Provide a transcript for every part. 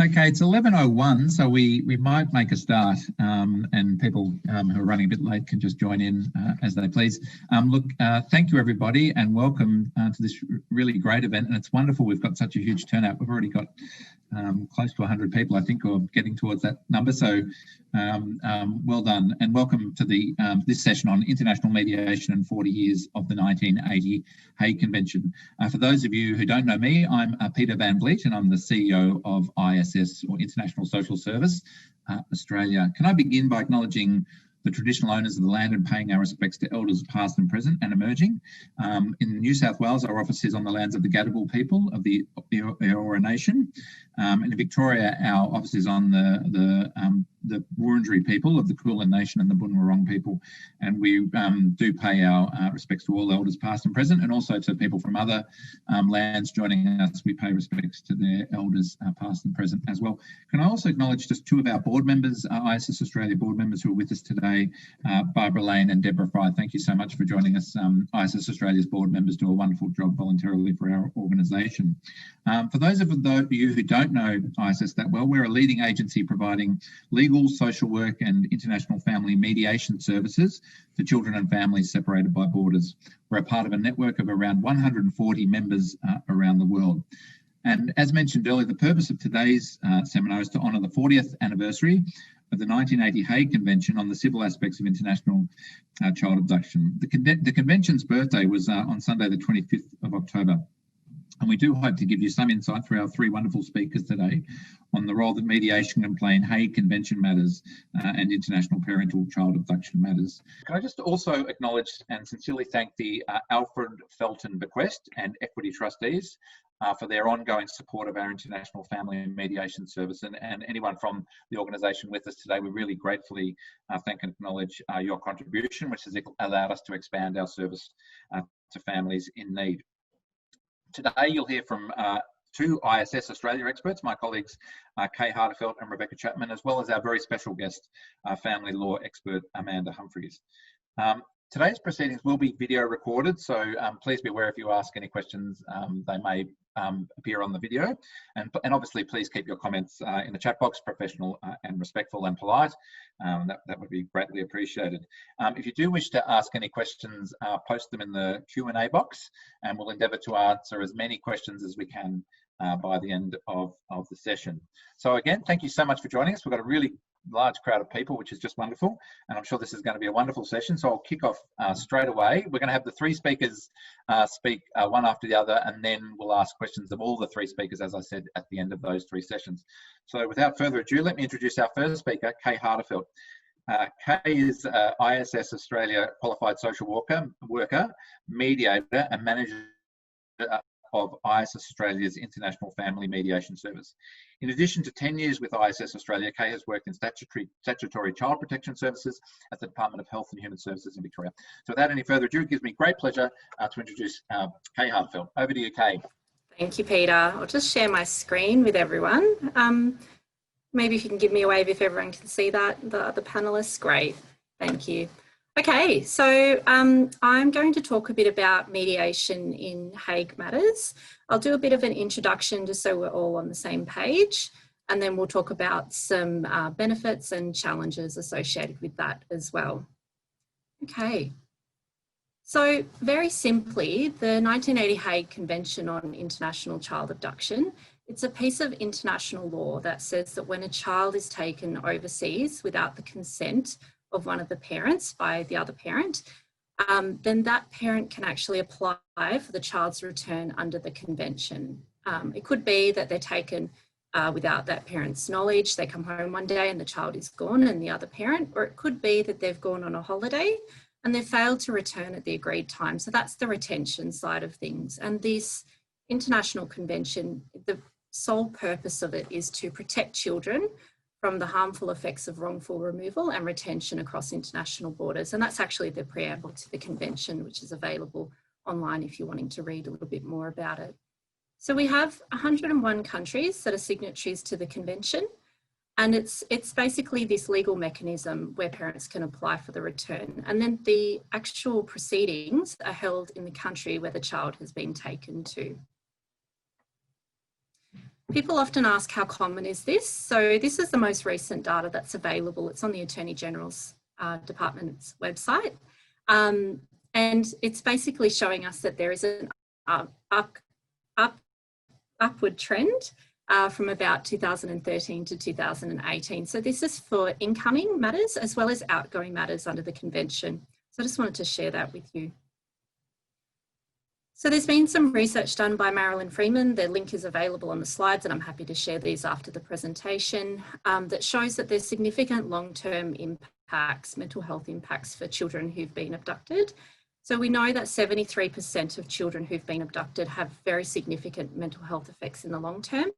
Okay, it's 11:01, so we might make a start, and people who are running a bit late can just join in as they please. Thank you everybody, and welcome to this really great event. And it's wonderful we've got such a huge turnout. We've already got close to 100 people, I think, or getting towards that number. So well done, and welcome to the this session on international mediation and 40 years of the 1980 Hague Convention. For those of you who don't know me, I'm Peter Van Vliet, and I'm the CEO of ISS, or International Social Service Australia. Can I begin by acknowledging the traditional owners of the land and paying our respects to elders past and present and emerging. In New South Wales, our office is on the lands of the Gadigal people of the Eora Nation. In Victoria, our office is on the Wurundjeri people of the Kulin Nation and the Bunurong people. And we do pay our respects to all elders past and present, and also to people from other lands joining us. We pay respects to their elders past and present as well. Can I also acknowledge just two of our board members, ISS Australia board members who are with us today, Barbara Lane and Deborah Fry. Thank you so much for joining us. ISS Australia's board members do a wonderful job voluntarily for our organisation. For those of you who don't know ISS that well, we're a leading agency providing legal, social work and international family mediation services to children and families separated by borders. We're a part of a network of around 140 members around the world. And as mentioned earlier, the purpose of today's seminar is to honour the 40th anniversary of the 1980 Hague Convention on the civil aspects of international child abduction. The convention's birthday was on Sunday, the 25th of October. And we do hope to give you some insight through our three wonderful speakers today on the role that mediation can play in Hague Convention matters and international parental child abduction matters. Can I just also acknowledge and sincerely thank the Alfred Felton Bequest and Equity Trustees for their ongoing support of our international family and mediation service, and anyone from the organisation with us today. We really gratefully thank and acknowledge your contribution, which has allowed us to expand our service to families in need. Today you'll hear from two ISS Australia experts, my colleagues Kay Hardefeldt and Rebecca Chapman, as well as our very special guest, family law expert Amanda Humphreys. Today's proceedings will be video recorded, so please be aware if you ask any questions, they may appear on the video. And obviously, please keep your comments in the chat box, professional and respectful and polite. That would be greatly appreciated. If you do wish to ask any questions, post them in the Q&A box, and we'll endeavour to answer as many questions as we can by the end of the session. So again, thank you so much for joining us. We've got a really large crowd of people, which is just wonderful, and I'm sure this is going to be a wonderful session. So I'll kick off straight away. We're going to have the three speakers speak one after the other, and then we'll ask questions of all the three speakers, as I said, at the end of those three sessions. So without further ado, let me introduce our first speaker, Kay Hardefeldt. Kay is ISS Australia qualified social worker, mediator and manager of ISS Australia's International Family Mediation Service. In addition to 10 years with ISS Australia, Kay has worked in statutory child protection services at the Department of Health and Human Services in Victoria. So without any further ado, it gives me great pleasure to introduce Kay Hardefeldt. Over to you, Kay. Thank you, Peter. I'll just share my screen with everyone. Maybe if you can give me a wave if everyone can see that, the other panelists. Great, thank you. Okay, so I'm going to talk a bit about mediation in Hague matters. I'll do a bit of an introduction just so we're all on the same page, and then we'll talk about some benefits and challenges associated with that as well. Okay, so very simply, the 1980 Hague Convention on International Child Abduction, it's a piece of international law that says that when a child is taken overseas without the consent of one of the parents by the other parent, then that parent can actually apply for the child's return under the convention. It could be that they're taken without that parent's knowledge. They come home one day and the child is gone and the other parent, or it could be that they've gone on a holiday and they've failed to return at the agreed time. So that's the retention side of things. And this international convention, the sole purpose of it is to protect children from the harmful effects of wrongful removal and retention across international borders. And that's actually the preamble to the convention, which is available online if you're wanting to read a little bit more about it. So we have 101 countries that are signatories to the convention, and it's basically this legal mechanism where parents can apply for the return. And then the actual proceedings are held in the country where the child has been taken to. People often ask, how common is this? So this is the most recent data that's available. It's on the Attorney General's Department's website. And it's basically showing us that there is an upward trend from about 2013 to 2018. So this is for incoming matters as well as outgoing matters under the convention. So I just wanted to share that with you. So there's been some research done by Marilyn Freeman. The link is available on the slides, and I'm happy to share these after the presentation, that shows that there's significant long-term impacts, mental health impacts for children who've been abducted. So we know that 73% of children who've been abducted have very significant mental health effects in the long term.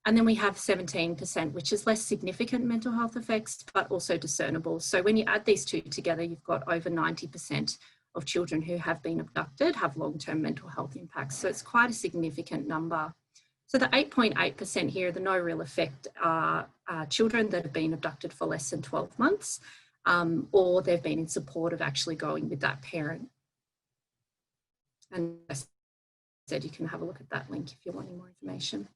And then we have 17%, which is less significant mental health effects, but also discernible. So when you add these two together, you've got over 90% of children who have been abducted have long-term mental health impacts. So it's quite a significant number. So the 8.8% here, the no real effect, are children that have been abducted for less than 12 months, or they've been in support of actually going with that parent. And as I said, you can have a look at that link if you want any more information.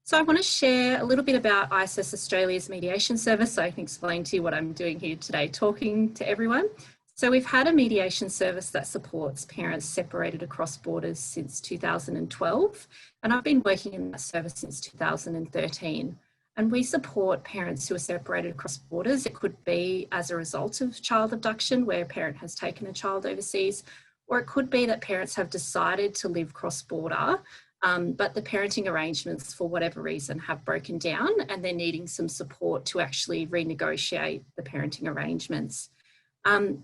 So I want to share a little bit about ISS Australia's mediation service, so I can explain to you what I'm doing here today, talking to everyone. So we've had a mediation service that supports parents separated across borders since 2012, and I've been working in that service since 2013. And we support parents who are separated across borders. It could be as a result of child abduction, where a parent has taken a child overseas, or it could be that parents have decided to live cross-border, but the parenting arrangements, for whatever reason, have broken down and they're needing some support to actually renegotiate the parenting arrangements.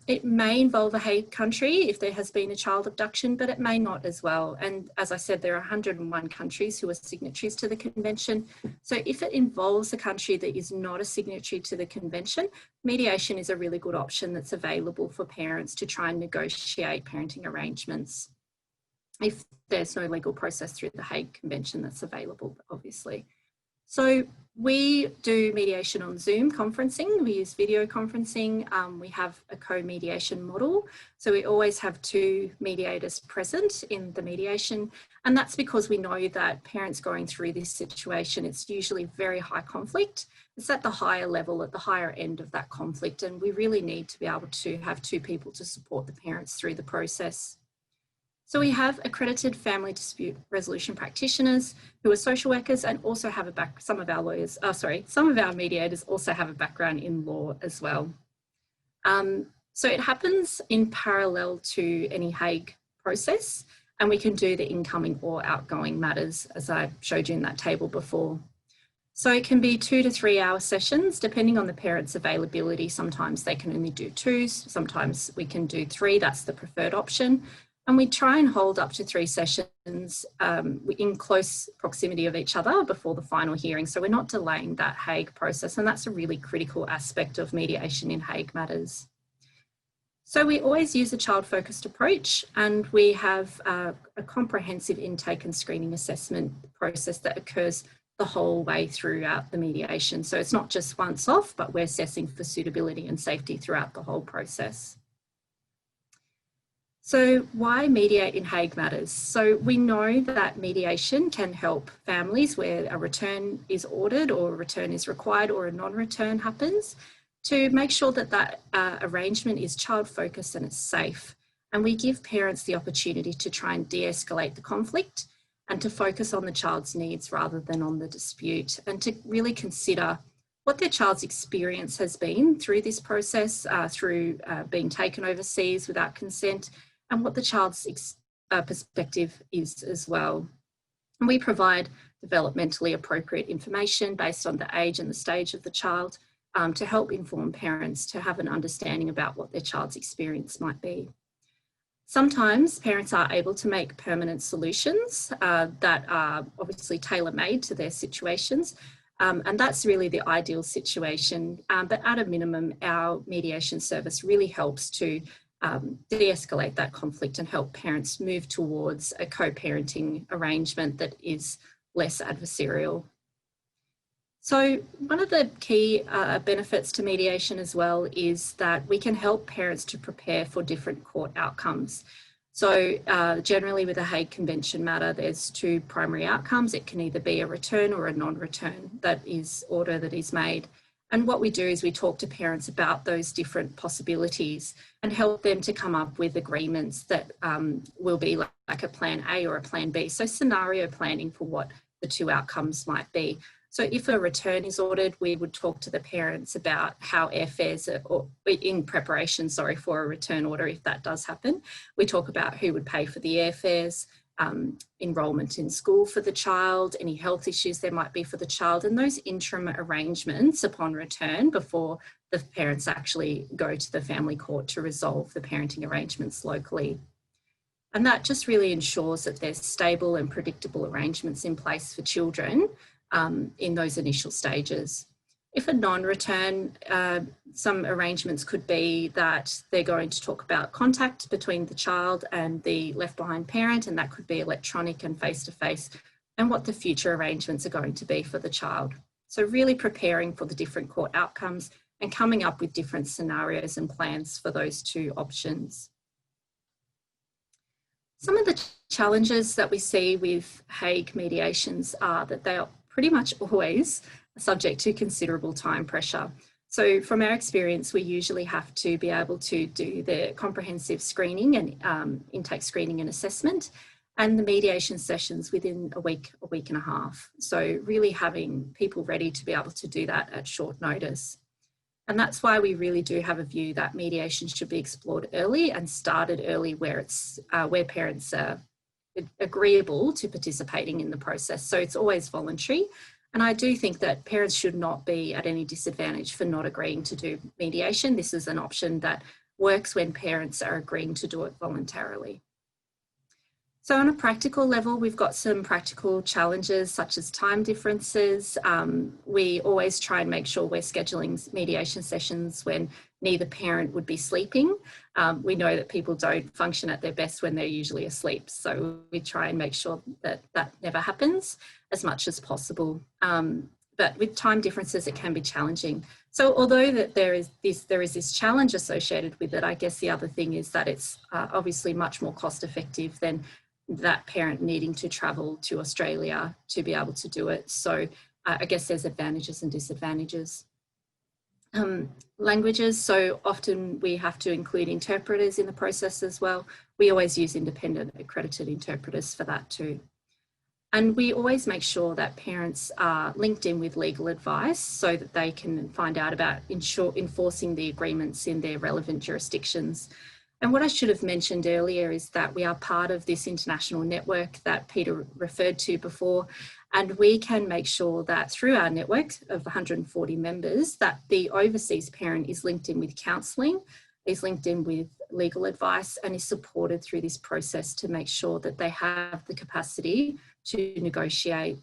It may involve a Hague country if there has been a child abduction, but it may not as well. And as I said, there are 101 countries who are signatories to the convention. So if it involves a country that is not a signatory to the convention, mediation is a really good option that's available for parents to try and negotiate parenting arrangements if there's no legal process through the Hague Convention that's available, obviously. So we do mediation on Zoom conferencing. We use video conferencing. We have a co-mediation model. So we always have two mediators present in the mediation. And that's because we know that parents going through this situation, it's usually very high conflict. It's at the higher level, at the higher end of that conflict. And we really need to be able to have two people to support the parents through the process. So we have accredited family dispute resolution practitioners who are social workers and also have some of our mediators also have a background in law as well. So it happens in parallel to any Hague process, and we can do the incoming or outgoing matters, as I showed you in that table before. So it can be 2 to 3 hour sessions, depending on the parent's availability. Sometimes they can only do 2, sometimes we can do 3, that's the preferred option. And we try and hold up to 3 sessions in close proximity of each other before the final hearing. So we're not delaying that Hague process, and that's a really critical aspect of mediation in Hague matters. So we always use a child-focused approach, and we have a comprehensive intake and screening assessment process that occurs the whole way throughout the mediation. So it's not just once off, but we're assessing for suitability and safety throughout the whole process. So why mediate in Hague matters? So we know that mediation can help families where a return is ordered or a return is required or a non-return happens, to make sure that that arrangement is child-focused and it's safe. And we give parents the opportunity to try and de-escalate the conflict and to focus on the child's needs rather than on the dispute, and to really consider what their child's experience has been through this process, through being taken overseas without consent, and what the child's perspective is as well. And we provide developmentally appropriate information based on the age and the stage of the child to help inform parents to have an understanding about what their child's experience might be. Sometimes parents are able to make permanent solutions that are obviously tailor-made to their situations, and that's really the ideal situation. But at a minimum, our mediation service really helps to de-escalate that conflict and help parents move towards a co-parenting arrangement that is less adversarial. So one of the key benefits to mediation as well is that we can help parents to prepare for different court outcomes. So generally with a Hague Convention matter, there's two primary outcomes. It can either be a return or a non-return order that is made. And what we do is we talk to parents about those different possibilities and help them to come up with agreements that will be like a plan A or a plan B. So scenario planning for what the two outcomes might be. So if a return is ordered, we would talk to the parents about how airfares are, or in preparation, sorry, for a return order, if that does happen. We talk about who would pay for the airfares, enrolment in school for the child, any health issues there might be for the child, and those interim arrangements upon return before the parents actually go to the family court to resolve the parenting arrangements locally. And that just really ensures that there's stable and predictable arrangements in place for children in those initial stages. If a non-return, some arrangements could be that they're going to talk about contact between the child and the left behind parent, and that could be electronic and face-to-face, and what the future arrangements are going to be for the child. So really preparing for the different court outcomes and coming up with different scenarios and plans for those two options. Some of the challenges that we see with Hague mediations are that they are pretty much always subject to considerable time pressure. So from our experience, we usually have to be able to do the comprehensive screening and intake screening and assessment, and the mediation sessions within a week and a half. So really having people ready to be able to do that at short notice. And that's why we really do have a view that mediation should be explored early and started early where parents are agreeable to participating in the process. So it's always voluntary. And I do think that parents should not be at any disadvantage for not agreeing to do mediation. This is an option that works when parents are agreeing to do it voluntarily. So on a practical level, we've got some practical challenges such as time differences. We always try and make sure we're scheduling mediation sessions when neither parent would be sleeping. We know that people don't function at their best when they're usually asleep. So we try and make sure that that never happens as much as possible. But with time differences, it can be challenging. So although that there is this challenge associated with it, I guess the other thing is that it's obviously much more cost effective than that parent needing to travel to Australia to be able to do it. So I guess there's advantages and disadvantages. Languages, so often we have to include interpreters in the process as well. We always use independent accredited interpreters for that too. And we always make sure that parents are linked in with legal advice so that they can find out about enforcing the agreements in their relevant jurisdictions. And what I should have mentioned earlier is that we are part of this international network that Peter referred to before, and we can make sure that through our network of 140 members that the overseas parent is linked in with counselling, is linked in with legal advice, and is supported through this process to make sure that they have the capacity to negotiate.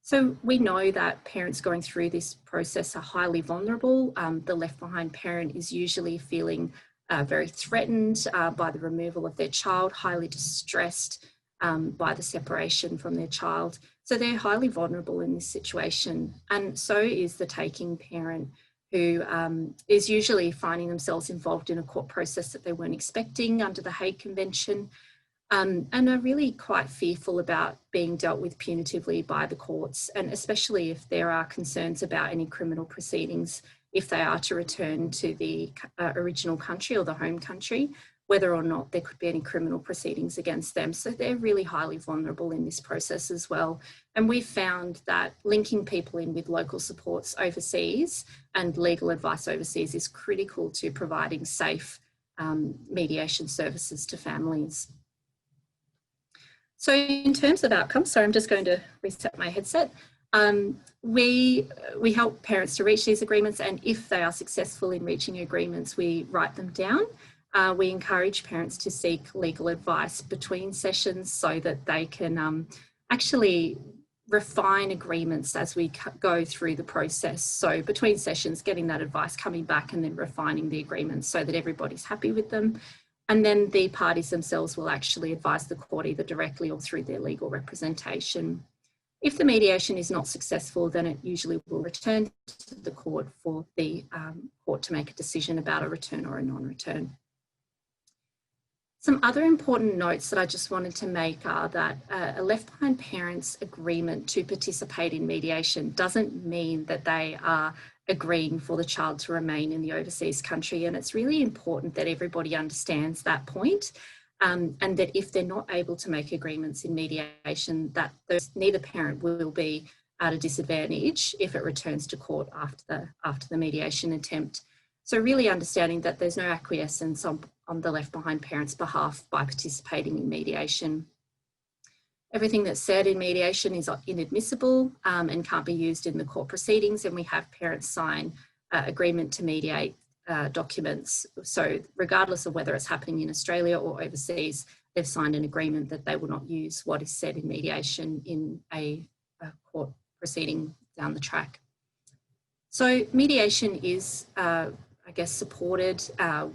So we know that parents going through this process are highly vulnerable. The left behind parent is usually feeling very threatened by the removal of their child, highly distressed by the separation from their child. So they're highly vulnerable in this situation. And so is the taking parent, who is usually finding themselves involved in a court process that they weren't expecting under the Hague Convention, and are really quite fearful about being dealt with punitively by the courts, and especially if there are concerns about any criminal proceedings if they are to return to the original country or the home country, whether or not there could be any criminal proceedings against them. So they're really highly vulnerable in this process as well. And we've found that linking people in with local supports overseas and legal advice overseas is critical to providing safe mediation services to families. So in terms of outcomes, sorry, I'm just going to reset my headset. We help parents to reach these agreements, and if they are successful in reaching agreements, we write them down. We encourage parents to seek legal advice between sessions so that they can actually refine agreements as we go through the process. So between sessions, getting that advice, coming back and then refining the agreements so that everybody's happy with them. And then the parties themselves will actually advise the court either directly or through their legal representation. If the mediation is not successful, then it usually will return to the court for the court to make a decision about a return or a non-return. Some other important notes that I just wanted to make are that a left behind parent's agreement to participate in mediation doesn't mean that they are agreeing for the child to remain in the overseas country. And it's really important that everybody understands that point, and that if they're not able to make agreements in mediation, that neither parent will be at a disadvantage if it returns to court after the mediation attempt. So really understanding that there's no acquiescence on the left behind parent's behalf by participating in mediation. Everything that's said in mediation is inadmissible and can't be used in the court proceedings, and we have parents sign agreement to mediate documents. So regardless of whether it's happening in Australia or overseas, they've signed an agreement that they will not use what is said in mediation in a court proceeding down the track. So mediation is I guess, supported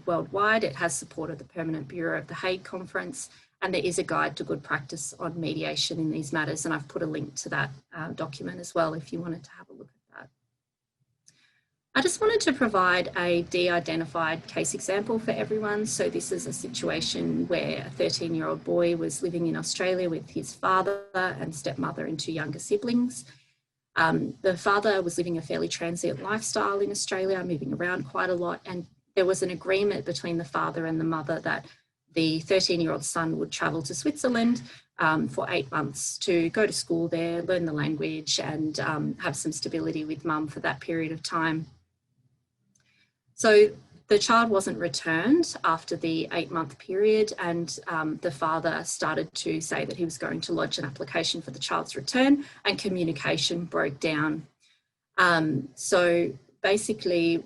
worldwide. It has supported the Permanent Bureau of the Hague Conference, and there is a guide to good practice on mediation in these matters, and I've put a link to that document as well if you wanted to have a look at that. I just wanted to provide a de-identified case example for everyone. So this is a situation where a 13-year-old boy was living in Australia with his father and stepmother and 2 younger siblings. The father was living a fairly transient lifestyle in Australia, moving around quite a lot, and there was an agreement between the father and the mother that the 13-year-old son would travel to Switzerland for 8 months to go to school there, learn the language, and have some stability with mum for that period of time. So the child wasn't returned after the 8-month period, and the father started to say that he was going to lodge an application for the child's return, and communication broke down. So basically,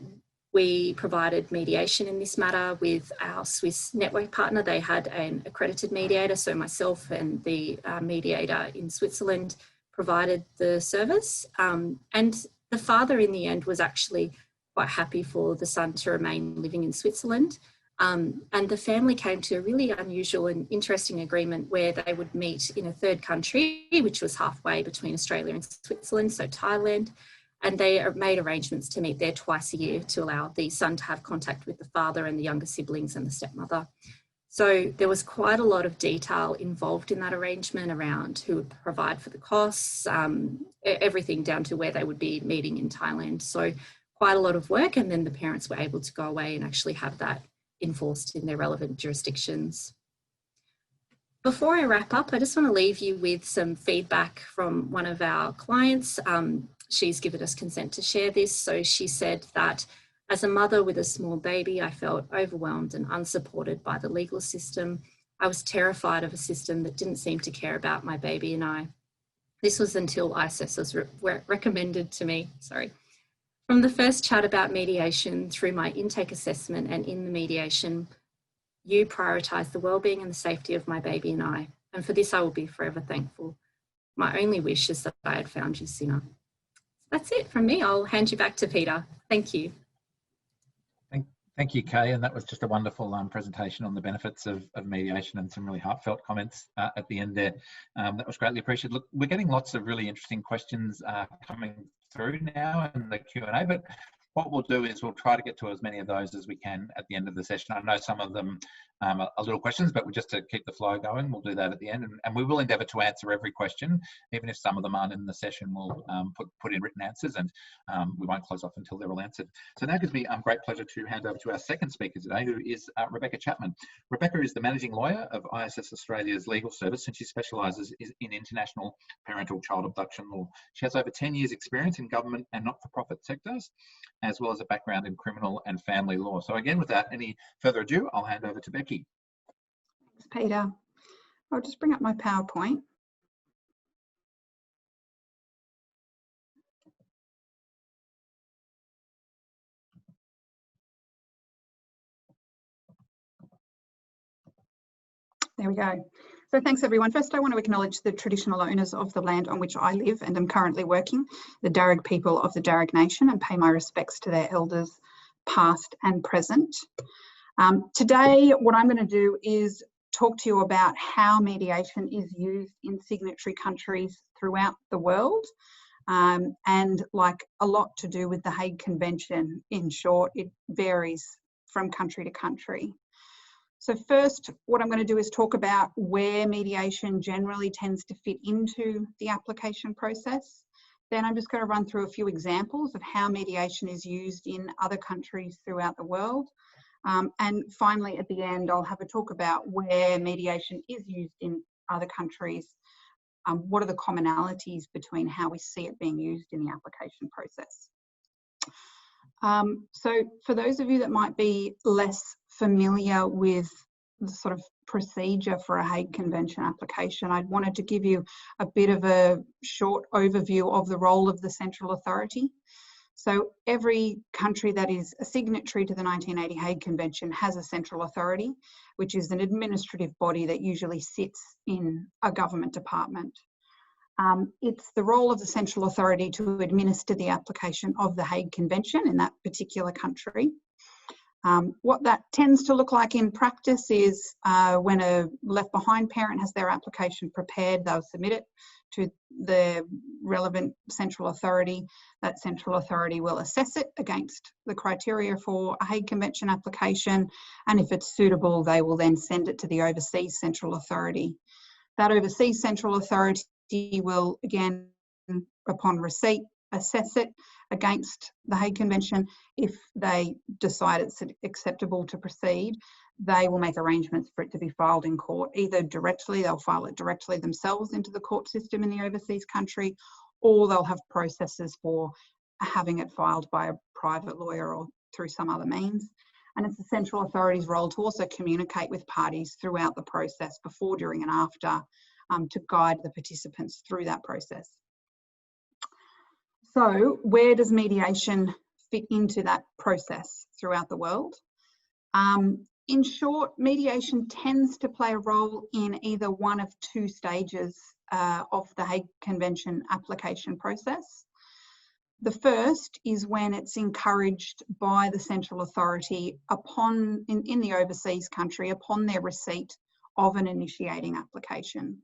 we provided mediation in this matter with our Swiss network partner. They had an accredited mediator, so myself and the mediator in Switzerland provided the service. And the father in the end was actually quite happy for the son to remain living in Switzerland. And the family came to a really unusual and interesting agreement where they would meet in a third country, which was halfway between Australia and Switzerland, so Thailand. And they made arrangements to meet there twice a year to allow the son to have contact with the father and the younger siblings and the stepmother. So there was quite a lot of detail involved in that arrangement around who would provide for the costs, everything down to where they would be meeting in Thailand. So quite a lot of work, and then the parents were able to go away and actually have that enforced in their relevant jurisdictions. Before I wrap up, I just want to leave you with some feedback from one of our clients. She's given us consent to share this. So she said that as a mother with a small baby, I felt overwhelmed and unsupported by the legal system. I was terrified of a system that didn't seem to care about my baby and I. This was until ISS was recommended to me, From the first chat about mediation through my intake assessment and in the mediation, you prioritised the wellbeing and the safety of my baby and I. And for this, I will be forever thankful. My only wish is that I had found you sooner. That's it from me. I'll hand you back to Peter. Thank you. Thank you, Kay, and that was just a wonderful presentation on the benefits of mediation and some really heartfelt comments at the end there. That was greatly appreciated. Look, we're getting lots of really interesting questions coming through now in the Q&A, but what we'll do is we'll try to get to as many of those as we can at the end of the session. I know some of them are little questions, but just to keep the flow going, we'll do that at the end. And we will endeavour to answer every question, even if some of them aren't in the session, we'll put in written answers, and we won't close off until they're all answered. So now it gives me great pleasure to hand over to our second speaker today, who is Rebecca Chapman. Rebecca is the Managing Lawyer of ISS Australia's legal service, and she specialises in international parental child abduction law. She has over 10 years experience in government and not-for-profit sectors, as well as a background in criminal and family law. So again, without any further ado, I'll hand over to Becky. Thanks, Peter. I'll just bring up my PowerPoint. There we go. So thanks everyone. First, I want to acknowledge the traditional owners of the land on which I live and am currently working, the Darug people of the Darug Nation, and pay my respects to their elders, past and present. Today, what I'm going to do is talk to you about how mediation is used in signatory countries throughout the world, and like a lot to do with the Hague Convention. In short, it varies from country to country. So first, what I'm going to do is talk about where mediation generally tends to fit into the application process. Then I'm just going to run through a few examples of how mediation is used in other countries throughout the world. And finally, at the end, I'll have a talk about where mediation is used in other countries. What are the commonalities between how we see it being used in the application process? So for those of you that might be less familiar with the sort of procedure for a Hague Convention application, I wanted to give you a bit of a short overview of the role of the central authority. So every country that is a signatory to the 1980 Hague Convention has a central authority, which is an administrative body that usually sits in a government department. It's the role of the central authority to administer the application of the Hague Convention in that particular country. What that tends to look like in practice is when a left behind parent has their application prepared, they'll submit it to the relevant central authority. That central authority will assess it against the criteria for a Hague Convention application, and if it's suitable, they will then send it to the overseas central authority. That overseas central authority will, again, upon receipt, assess it against the Hague Convention. If they decide it's acceptable to proceed, they will make arrangements for it to be filed in court. Either directly, they'll file it directly themselves into the court system in the overseas country, or they'll have processes for having it filed by a private lawyer or through some other means. And it's the central authority's role to also communicate with parties throughout the process, before, during and after, to guide the participants through that process. So where does mediation fit into that process throughout the world? In short, mediation tends to play a role in either one of two stages of the Hague Convention application process. The first is when it's encouraged by the central authority in the overseas country upon their receipt of an initiating application.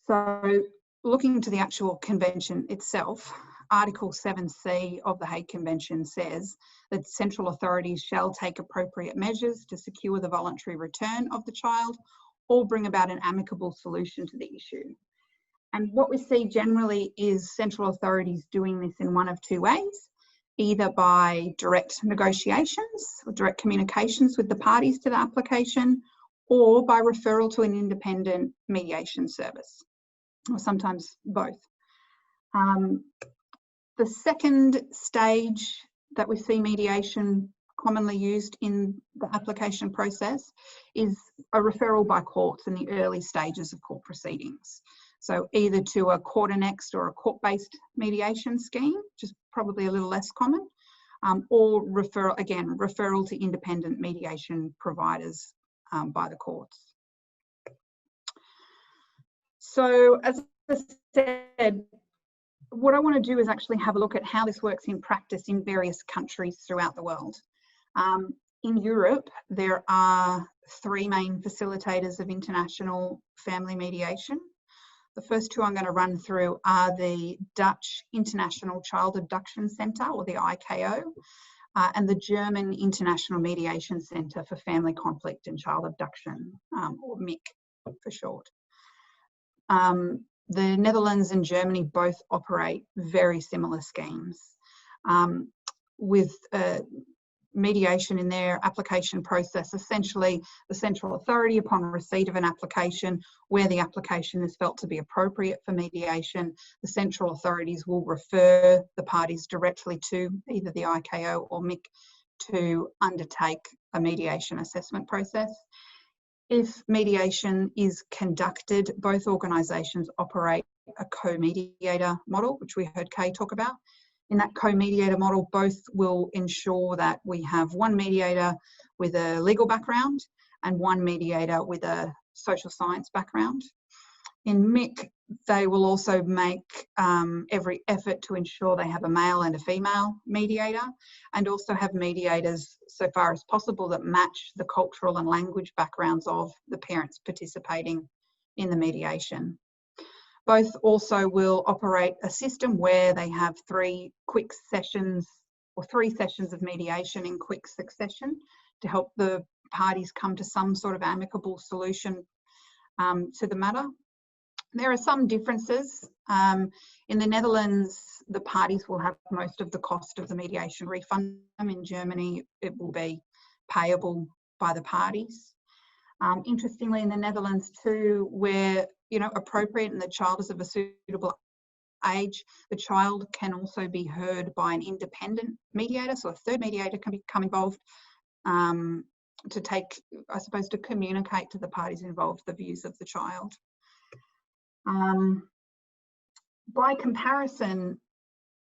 So looking to the actual convention itself, Article 7C of the Hague Convention says that central authorities shall take appropriate measures to secure the voluntary return of the child or bring about an amicable solution to the issue. And what we see generally is central authorities doing this in one of two ways, either by direct negotiations or direct communications with the parties to the application, or by referral to an independent mediation service, or sometimes both. The second stage that we see mediation commonly used in the application process is a referral by courts in the early stages of court proceedings. So either to a court annexed or a court-based mediation scheme, which is probably a little less common, or referral to independent mediation providers by the courts. So as I said, what I want to do is actually have a look at how this works in practice in various countries throughout the world. In Europe, there are three main facilitators of international family mediation. The first two I'm going to run through are the Dutch International Child Abduction Centre, or the IKO, and the German International Mediation Centre for Family Conflict and Child Abduction, or MIC for short. The Netherlands and Germany both operate very similar schemes, with mediation in their application process. Essentially, the central authority, upon receipt of an application where the application is felt to be appropriate for mediation, the central authorities will refer the parties directly to either the IKO or MIC to undertake a mediation assessment process. If mediation is conducted, both organisations operate a co-mediator model, which we heard Kay talk about. In that co-mediator model, both will ensure that we have one mediator with a legal background and one mediator with a social science background. In MIC, they will also make every effort to ensure they have a male and a female mediator, and also have mediators, so far as possible, that match the cultural and language backgrounds of the parents participating in the mediation. Both also will operate a system where they have three sessions of mediation in quick succession to help the parties come to some sort of amicable solution to the matter. There are some differences. In the Netherlands, the parties will have most of the cost of the mediation refunded. In Germany, it will be payable by the parties. Interestingly, in the Netherlands too, where appropriate and the child is of a suitable age, the child can also be heard by an independent mediator, so a third mediator can become involved to take, I suppose, to communicate to the parties involved the views of the child. By comparison,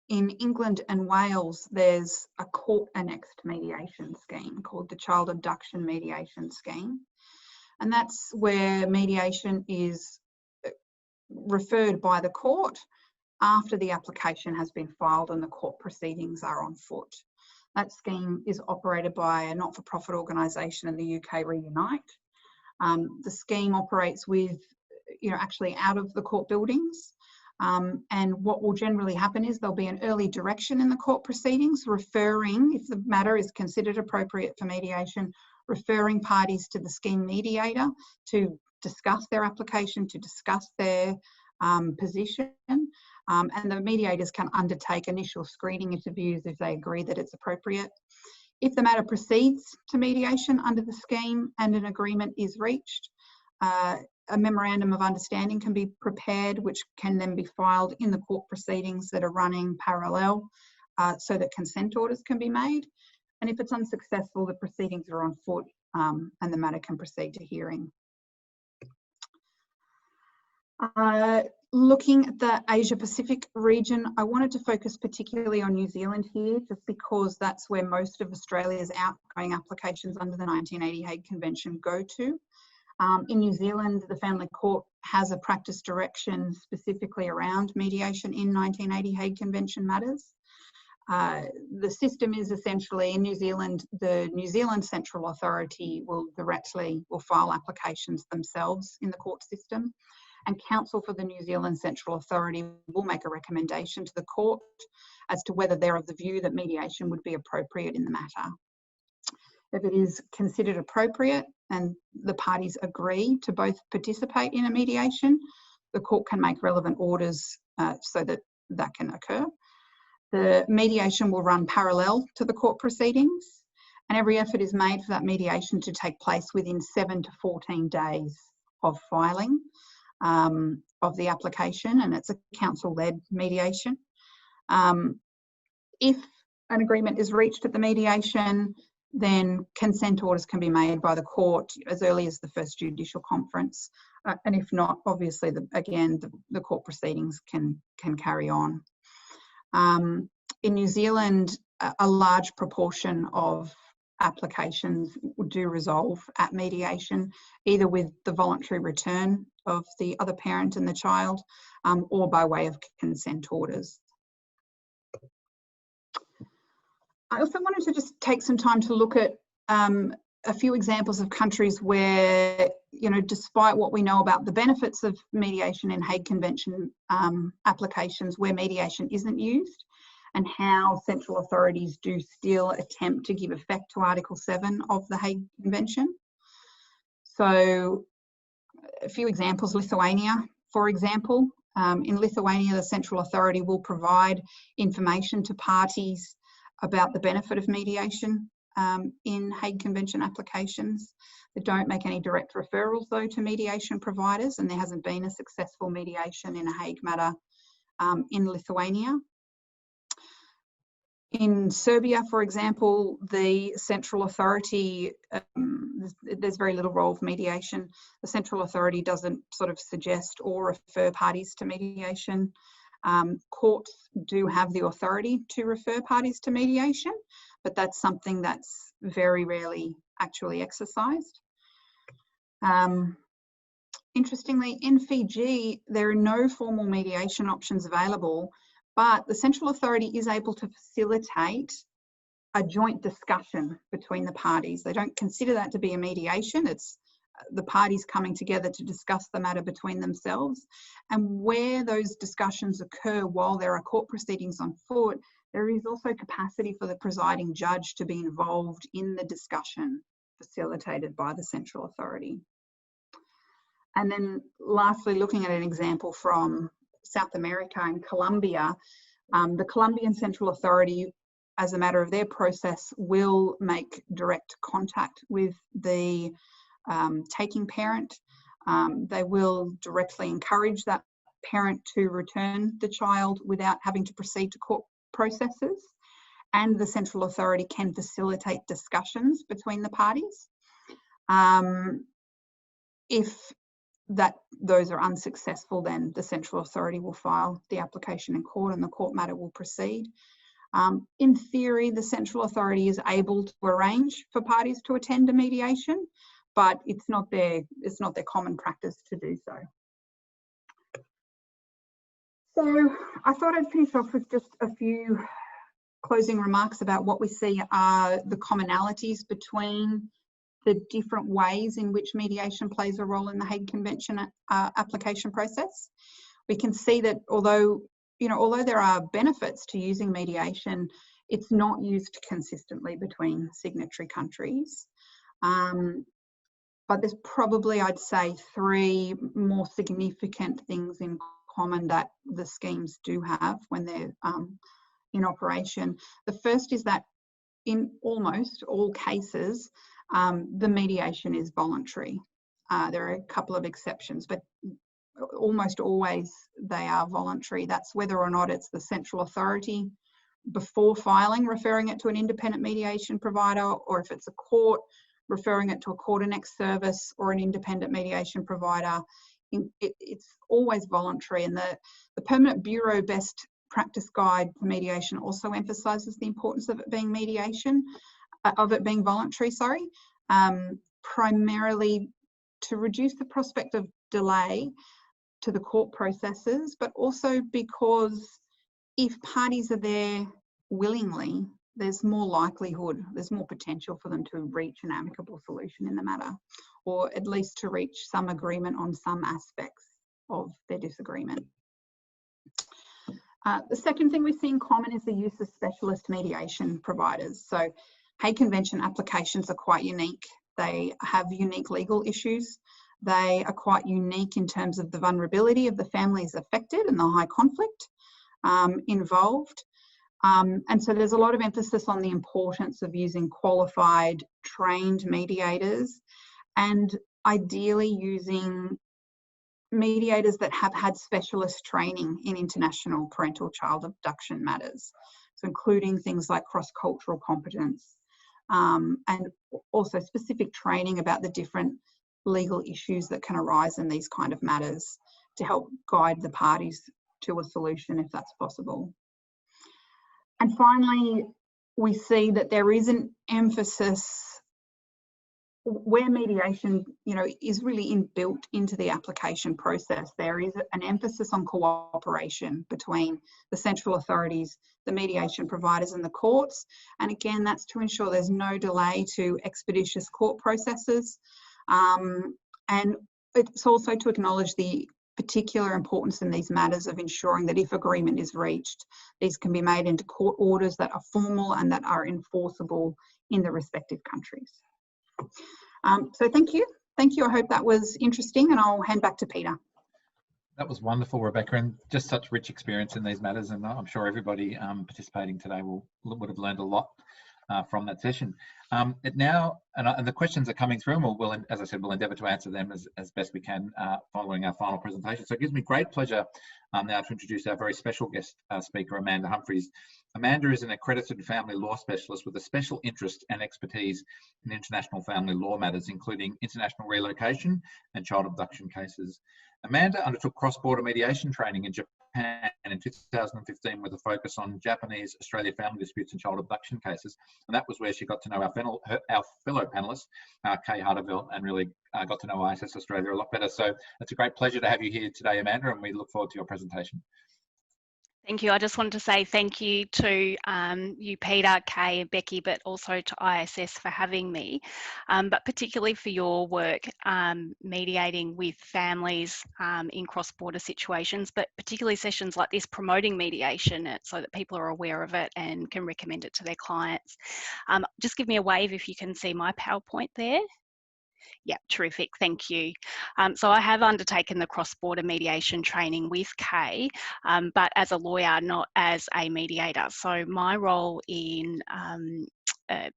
in England and Wales, there's a court-annexed mediation scheme called the Child Abduction Mediation Scheme. And that's where mediation is referred by the court after the application has been filed and the court proceedings are on foot. That scheme is operated by a not-for-profit organisation in the UK, Reunite. The scheme operates with, actually out of the court buildings. And what will generally happen is there'll be an early direction in the court proceedings, referring, if the matter is considered appropriate for mediation, referring parties to the scheme mediator to discuss their application, to discuss their position. And the mediators can undertake initial screening interviews if they agree that it's appropriate. If the matter proceeds to mediation under the scheme and an agreement is reached, a memorandum of understanding can be prepared, which can then be filed in the court proceedings that are running parallel, so that consent orders can be made. And if it's unsuccessful, the proceedings are on foot and the matter can proceed to hearing. Looking at the Asia Pacific region, I wanted to focus particularly on New Zealand here, just because that's where most of Australia's outgoing applications under the 1980 Hague Convention go to. In New Zealand, the Family Court has a practice direction specifically around mediation in 1980 Hague Convention matters. The system is essentially, in New Zealand, the New Zealand Central Authority will file applications themselves in the court system, and counsel for the New Zealand Central Authority will make a recommendation to the court as to whether they're of the view that mediation would be appropriate in the matter. If it is considered appropriate and the parties agree to both participate in a mediation, the court can make relevant orders so that that can occur. The mediation will run parallel to the court proceedings, and every effort is made for that mediation to take place within 7 to 14 days of filing of the application, and it's a council-led mediation. If an agreement is reached at the mediation, then consent orders can be made by the court as early as the first judicial conference. And if not, obviously, the court proceedings can carry on. In New Zealand, a large proportion of applications do resolve at mediation, either with the voluntary return of the other parent and the child, or by way of consent orders. I also wanted to just take some time to look at a few examples of countries where, despite what we know about the benefits of mediation in Hague Convention applications, where mediation isn't used, and how central authorities do still attempt to give effect to Article 7 of the Hague Convention. So a few examples: Lithuania, for example. In Lithuania, the central authority will provide information to parties about the benefit of mediation in Hague Convention applications. They don't make any direct referrals, though, to mediation providers, and there hasn't been a successful mediation in a Hague matter in Lithuania. In Serbia, for example, the central authority, there's very little role of mediation. The central authority doesn't sort of suggest or refer parties to mediation. Courts do have the authority to refer parties to mediation, but that's something that's very rarely actually exercised. Interestingly, in Fiji, there are no formal mediation options available, but the central authority is able to facilitate a joint discussion between the parties. They don't consider that to be a mediation. It's the parties coming together to discuss the matter between themselves. And where those discussions occur while there are court proceedings on foot, there is also capacity for the presiding judge to be involved in the discussion facilitated by the central authority. And then lastly, looking at an example from South America and Colombia, the Colombian Central Authority, as a matter of their process, will make direct contact with the taking parent. They will directly encourage that parent to return the child without having to proceed to court processes. And the Central Authority can facilitate discussions between the parties. If those are unsuccessful, then the Central Authority will file the application in court and the court matter will proceed. In theory, the Central Authority is able to arrange for parties to attend a mediation, but it's not their common practice to do so. So I thought I'd finish off with just a few closing remarks about what we see are the commonalities between the different ways in which mediation plays a role in the Hague Convention application process. We can see that although there are benefits to using mediation, it's not used consistently between signatory countries. But there's probably, I'd say, 3 more significant things in common that the schemes do have when they're in operation. The first is that in almost all cases, the mediation is voluntary. There are a couple of exceptions, but almost always they are voluntary. That's whether or not it's the Central Authority before filing, referring it to an independent mediation provider, or if it's a court, referring it to a court annex service or an independent mediation provider. It's always voluntary, and the Permanent Bureau Best Practice Guide for Mediation also emphasises the importance of it being voluntary, primarily to reduce the prospect of delay to the court processes, but also because if parties are there willingly, there's more likelihood, there's more potential for them to reach an amicable solution in the matter, or at least to reach some agreement on some aspects of their disagreement. The second thing we see in common is the use of specialist mediation providers. So Hague Convention applications are quite unique. They have unique legal issues. They are quite unique in terms of the vulnerability of the families affected and the high conflict involved. And so there's a lot of emphasis on the importance of using qualified, trained mediators, and ideally using mediators that have had specialist training in international parental child abduction matters. So including things like cross-cultural competence, and also specific training about the different legal issues that can arise in these kind of matters to help guide the parties to a solution if that's possible. And finally, we see that there is an emphasis where mediation, is really inbuilt into the application process. There is an emphasis on cooperation between the central authorities, the mediation providers and the courts. And again, that's to ensure there's no delay to expeditious court processes. And it's also to acknowledge the particular importance in these matters of ensuring that if agreement is reached, these can be made into court orders that are formal and that are enforceable in the respective countries. So thank you. Thank you. I hope that was interesting, and I'll hand back to Peter. That was wonderful, Rebecca, and just such rich experience in these matters. And I'm sure everybody participating today would have learned a lot from that session. And the questions are coming through, and we'll, as I said, we'll endeavour to answer them as best we can following our final presentation. So it gives me great pleasure now to introduce our very special guest speaker, Amanda Humphreys. Amanda is an accredited family law specialist with a special interest and expertise in international family law matters, including international relocation and child abduction cases. Amanda undertook cross-border mediation training in Japan in 2015 with a focus on Japanese Australia family disputes and child abduction cases. And that was where she got to know our fellow panellists, Kay Hardefeldt, and really got to know ISS Australia a lot better. So it's a great pleasure to have you here today, Amanda, and we look forward to your presentation. Thank you. I just wanted to say thank you to you, Peter, Kay and Becky, but also to ISS for having me, but particularly for your work mediating with families in cross-border situations, but particularly sessions like this promoting mediation so that people are aware of it and can recommend it to their clients. Just give me a wave if you can see my PowerPoint there. Yeah, terrific, thank you. So I have undertaken the cross-border mediation training with Kay, but as a lawyer, not as a mediator. So my role in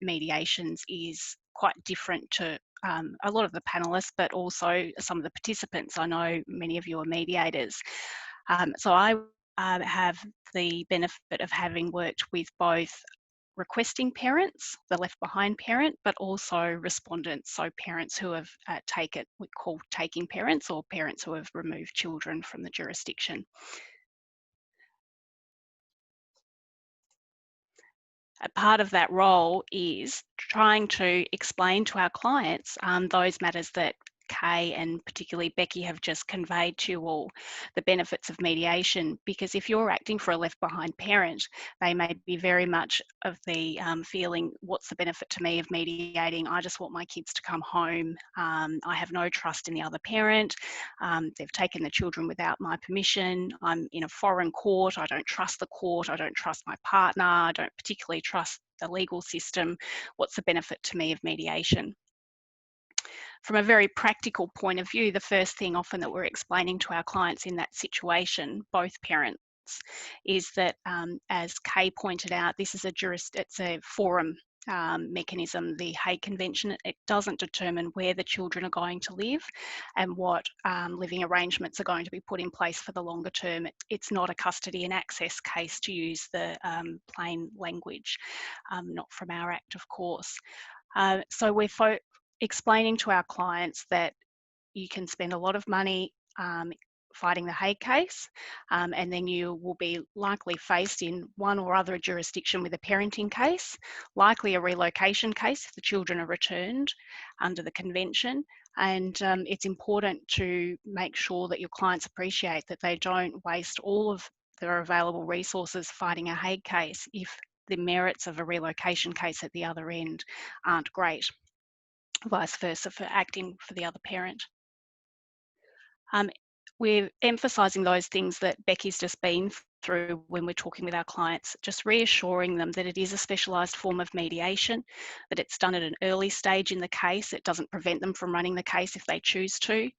mediations is quite different to a lot of the panelists, but also some of the participants. I know many of you are mediators. So I have the benefit of having worked with both requesting parents, the left behind parent, but also respondents, so parents who have we call taking parents, or parents who have removed children from the jurisdiction. A part of that role is trying to explain to our clients those matters that Kay and particularly Becky have just conveyed to you all, the benefits of mediation, because if you're acting for a left behind parent, they may be very much of the feeling, what's the benefit to me of mediating? I just want my kids to come home. I have no trust in the other parent. They've taken the children without my permission. I'm in a foreign court. I don't trust the court. I don't trust my partner. I don't particularly trust the legal system. What's the benefit to me of mediation? From a very practical point of view, the first thing often that we're explaining to our clients in that situation, both parents, is that as Kay pointed out, this is it's a forum mechanism, the Hague Convention. It doesn't determine where the children are going to live and what living arrangements are going to be put in place for the longer term. It's not a custody and access case, to use the plain language, not from our Act, of course. So we're explaining to our clients that you can spend a lot of money fighting the Hague case, and then you will be likely faced in one or other jurisdiction with a parenting case, likely a relocation case if the children are returned under the convention. And it's important to make sure that your clients appreciate that they don't waste all of their available resources fighting a Hague case if the merits of a relocation case at the other end aren't great. Vice versa for acting for the other parent. We're emphasising those things that Becky's just been through when we're talking with our clients, just reassuring them that it is a specialised form of mediation, that it's done at an early stage in the case. It doesn't prevent them from running the case if they choose to,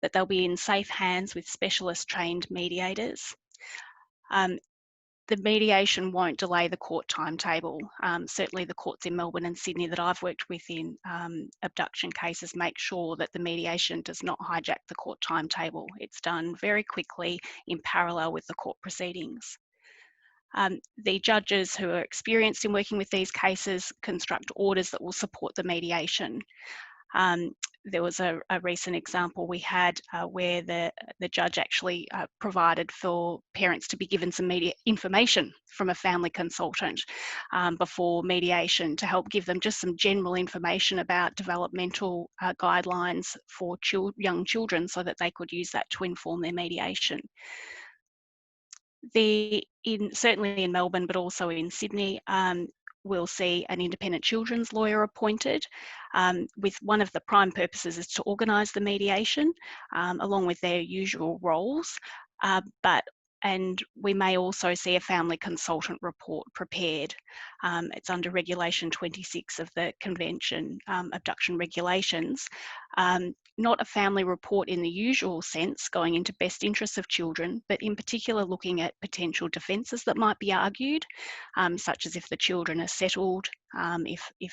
that they'll be in safe hands with specialist trained mediators. The mediation won't delay the court timetable. Certainly the courts in Melbourne and Sydney that I've worked with in abduction cases make sure that the mediation does not hijack the court timetable. It's done very quickly in parallel with the court proceedings. The judges who are experienced in working with these cases construct orders that will support the mediation. There was a recent example we had where the judge actually provided for parents to be given some media information from a family consultant before mediation, to help give them just some general information about developmental guidelines for young children, so that they could use that to inform their mediation. Certainly in Melbourne, but also in Sydney, we'll see an independent children's lawyer appointed, with one of the prime purposes is to organise the mediation along with their usual roles, and we may also see a family consultant report prepared. It's under Regulation 26 of the Convention, Abduction Regulations. Not a family report in the usual sense, going into best interests of children, but in particular looking at potential defences that might be argued, such as if the children are settled, if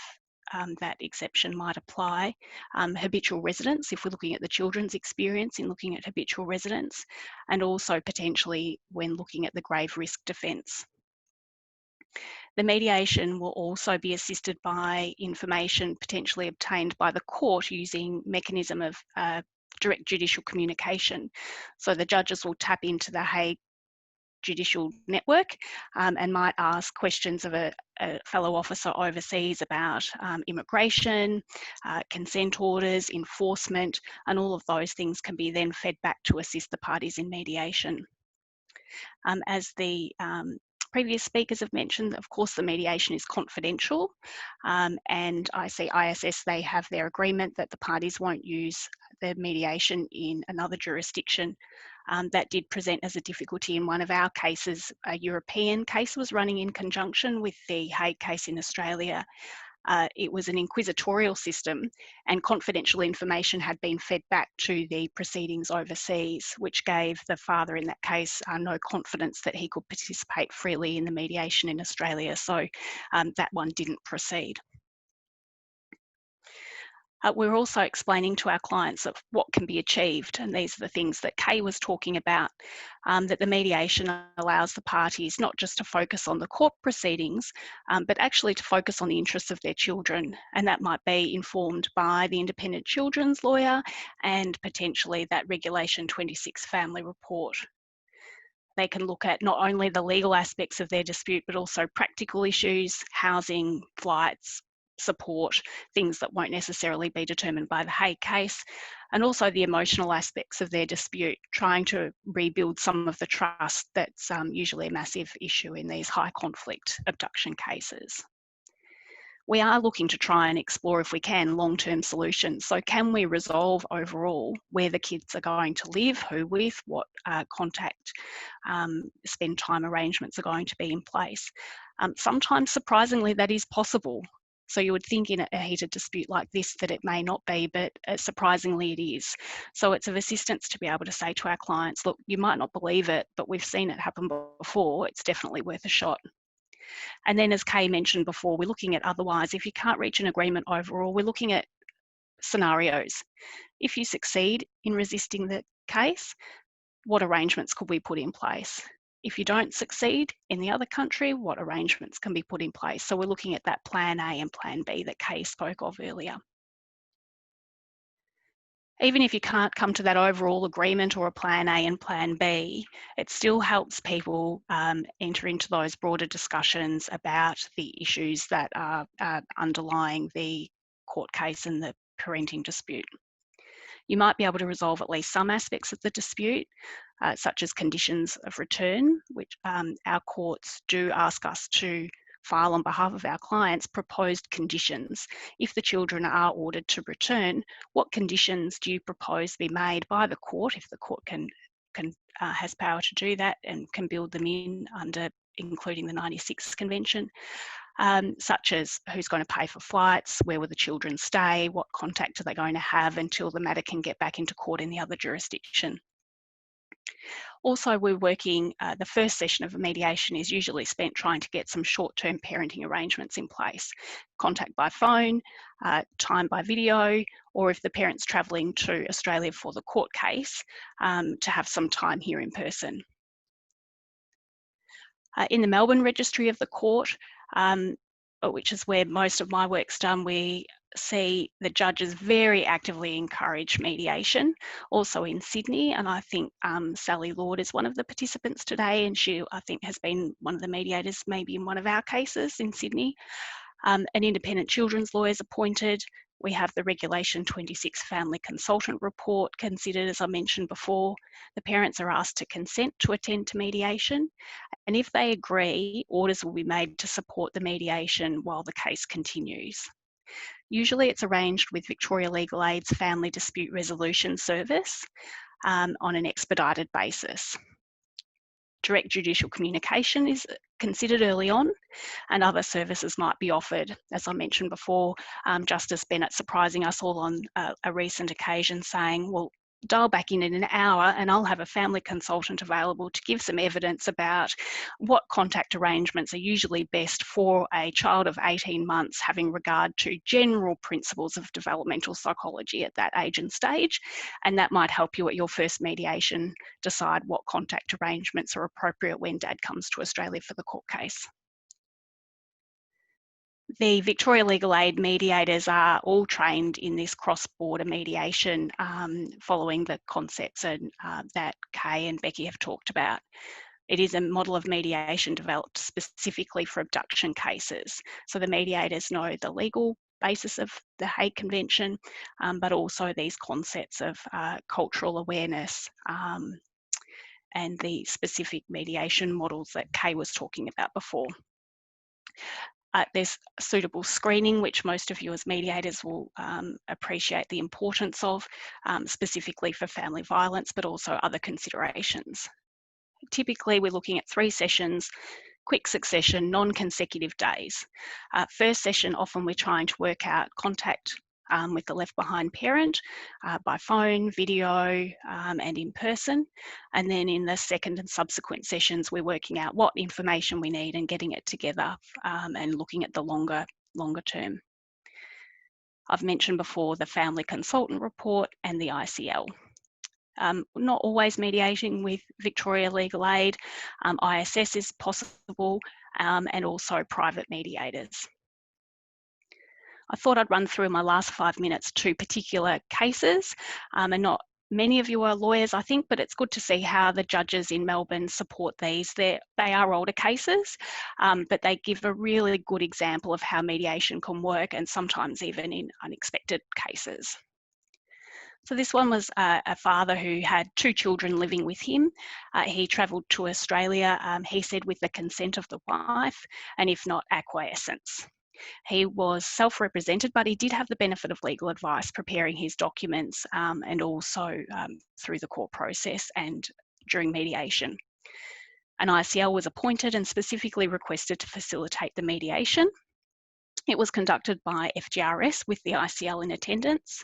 that exception might apply, habitual residence, if we're looking at the children's experience in looking at habitual residence, and also potentially when looking at the grave risk defence. The mediation will also be assisted by information potentially obtained by the court using mechanism of direct judicial communication. So the judges will tap into the Hague judicial network and might ask questions of a fellow officer overseas about immigration, consent orders, enforcement, and all of those things can be then fed back to assist the parties in mediation. As the previous speakers have mentioned, of course, the mediation is confidential, and I see ISS, they have their agreement that the parties won't use the mediation in another jurisdiction. That did present as a difficulty in one of our cases. A European case was running in conjunction with the Hague case in Australia. It was an inquisitorial system, and confidential information had been fed back to the proceedings overseas, which gave the father in that case no confidence that he could participate freely in the mediation in Australia. So that one didn't proceed. We're also explaining to our clients of what can be achieved, and these are the things that Kay was talking about, that the mediation allows the parties not just to focus on the court proceedings, but actually to focus on the interests of their children, and that might be informed by the independent children's lawyer and potentially that Regulation 26 family report. They can look at not only the legal aspects of their dispute, but also practical issues, housing, flights, support, things that won't necessarily be determined by the Hague case, and also the emotional aspects of their dispute, trying to rebuild some of the trust that's usually a massive issue in these high conflict abduction cases. We are looking to try and explore, if we can, long-term solutions. So can we resolve overall where the kids are going to live, who with, what contact, spend time arrangements are going to be in place? Sometimes, surprisingly, that is possible. So you would think in a heated dispute like this that it may not be, but surprisingly it is. So it's of assistance to be able to say to our clients, look, you might not believe it, but we've seen it happen before. It's definitely worth a shot. And then, as Kay mentioned before, we're looking at otherwise, if you can't reach an agreement overall, we're looking at scenarios. If you succeed in resisting the case, what arrangements could we put in place? If you don't succeed in the other country, what arrangements can be put in place? So we're looking at that plan A and plan B that Kay spoke of earlier. Even if you can't come to that overall agreement or a plan A and plan B, it still helps people enter into those broader discussions about the issues that are underlying the court case and the parenting dispute. You might be able to resolve at least some aspects of the dispute, such as conditions of return, which our courts do ask us to file on behalf of our clients proposed conditions. If the children are ordered to return, what conditions do you propose be made by the court, if the court has power to do that and can build them in under including the 96 Convention, such as who's going to pay for flights, where will the children stay, what contact are they going to have until the matter can get back into court in the other jurisdiction. Also, we're working, the first session of a mediation is usually spent trying to get some short-term parenting arrangements in place. Contact by phone, time by video, or if the parent's travelling to Australia for the court case, to have some time here in person. In the Melbourne Registry of the Court, which is where most of my work's done, we see the judges very actively encourage mediation. Also in Sydney, and I think Sally Lord is one of the participants today, and she, I think, has been one of the mediators maybe in one of our cases in Sydney. An independent children's lawyer is appointed. We have the Regulation 26 Family Consultant Report considered, as I mentioned before. The parents are asked to consent to attend to mediation, and if they agree, orders will be made to support the mediation while the case continues. Usually it's arranged with Victoria Legal Aid's Family Dispute Resolution Service on an expedited basis. Direct judicial communication is considered early on, and other services might be offered. As I mentioned before, Justice Bennett surprising us all on a recent occasion saying, well, dial back in an hour and I'll have a family consultant available to give some evidence about what contact arrangements are usually best for a child of 18 months, having regard to general principles of developmental psychology at that age and stage. And that might help you at your first mediation decide what contact arrangements are appropriate when Dad comes to Australia for the court case. The Victoria Legal Aid mediators are all trained in this cross-border mediation following the concepts that Kay and Becky have talked about. It is a model of mediation developed specifically for abduction cases. So the mediators know the legal basis of the Hague Convention, but also these concepts of cultural awareness and the specific mediation models that Kay was talking about before. There's suitable screening, which most of you as mediators will appreciate the importance of, specifically for family violence, but also other considerations. Typically, we're looking at 3 sessions, quick succession, non-consecutive days. First session, often we're trying to work out contact with the left behind parent by phone, video, and in person. And then in the second and subsequent sessions, we're working out what information we need and getting it together and looking at the longer term. I've mentioned before the family consultant report and the ICL. Not always mediating with Victoria Legal Aid, ISS is possible, and also private mediators. I thought I'd run through my last 5 minutes 2 particular cases, and not many of you are lawyers, I think, but it's good to see how the judges in Melbourne support these. They are older cases, but they give a really good example of how mediation can work, and sometimes even in unexpected cases. So this one was a father who had 2 children living with him. He travelled to Australia, he said, with the consent of the wife, and if not, acquiescence. He was self-represented, but he did have the benefit of legal advice preparing his documents and also through the court process and during mediation. An ICL was appointed and specifically requested to facilitate the mediation. It was conducted by FGRS with the ICL in attendance.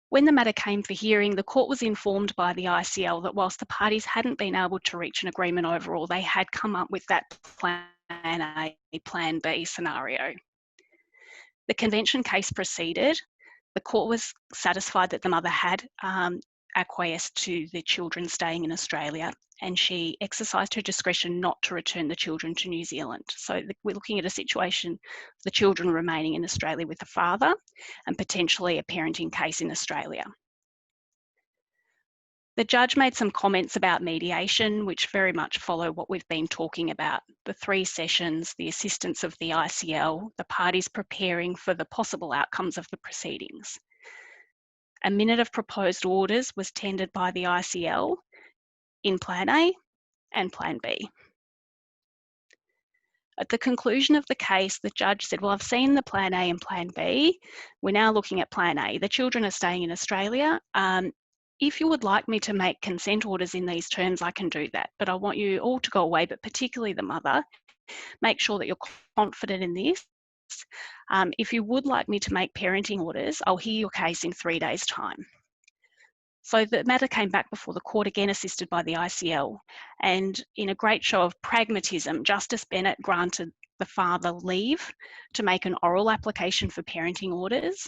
When the matter came for hearing, the court was informed by the ICL that whilst the parties hadn't been able to reach an agreement overall, they had come up with that plan A, plan B scenario. The convention case proceeded. The court was satisfied that the mother had acquiesced to the children staying in Australia, and she exercised her discretion not to return the children to New Zealand. So we're looking at a situation, the children remaining in Australia with the father and potentially a parenting case in Australia. The judge made some comments about mediation, which very much follow what we've been talking about. The 3 sessions, the assistance of the ICL, the parties preparing for the possible outcomes of the proceedings. A minute of proposed orders was tendered by the ICL in Plan A and Plan B. At the conclusion of the case, the judge said, well, I've seen the Plan A and Plan B. We're now looking at Plan A. The children are staying in Australia. If you would like me to make consent orders in these terms, I can do that. But I want you all to go away, but particularly the mother. Make sure that you're confident in this. If you would like me to make parenting orders, I'll hear your case in 3 days' time. So the matter came back before the court, again assisted by the ICL. And in a great show of pragmatism, Justice Bennett granted the father leave to make an oral application for parenting orders.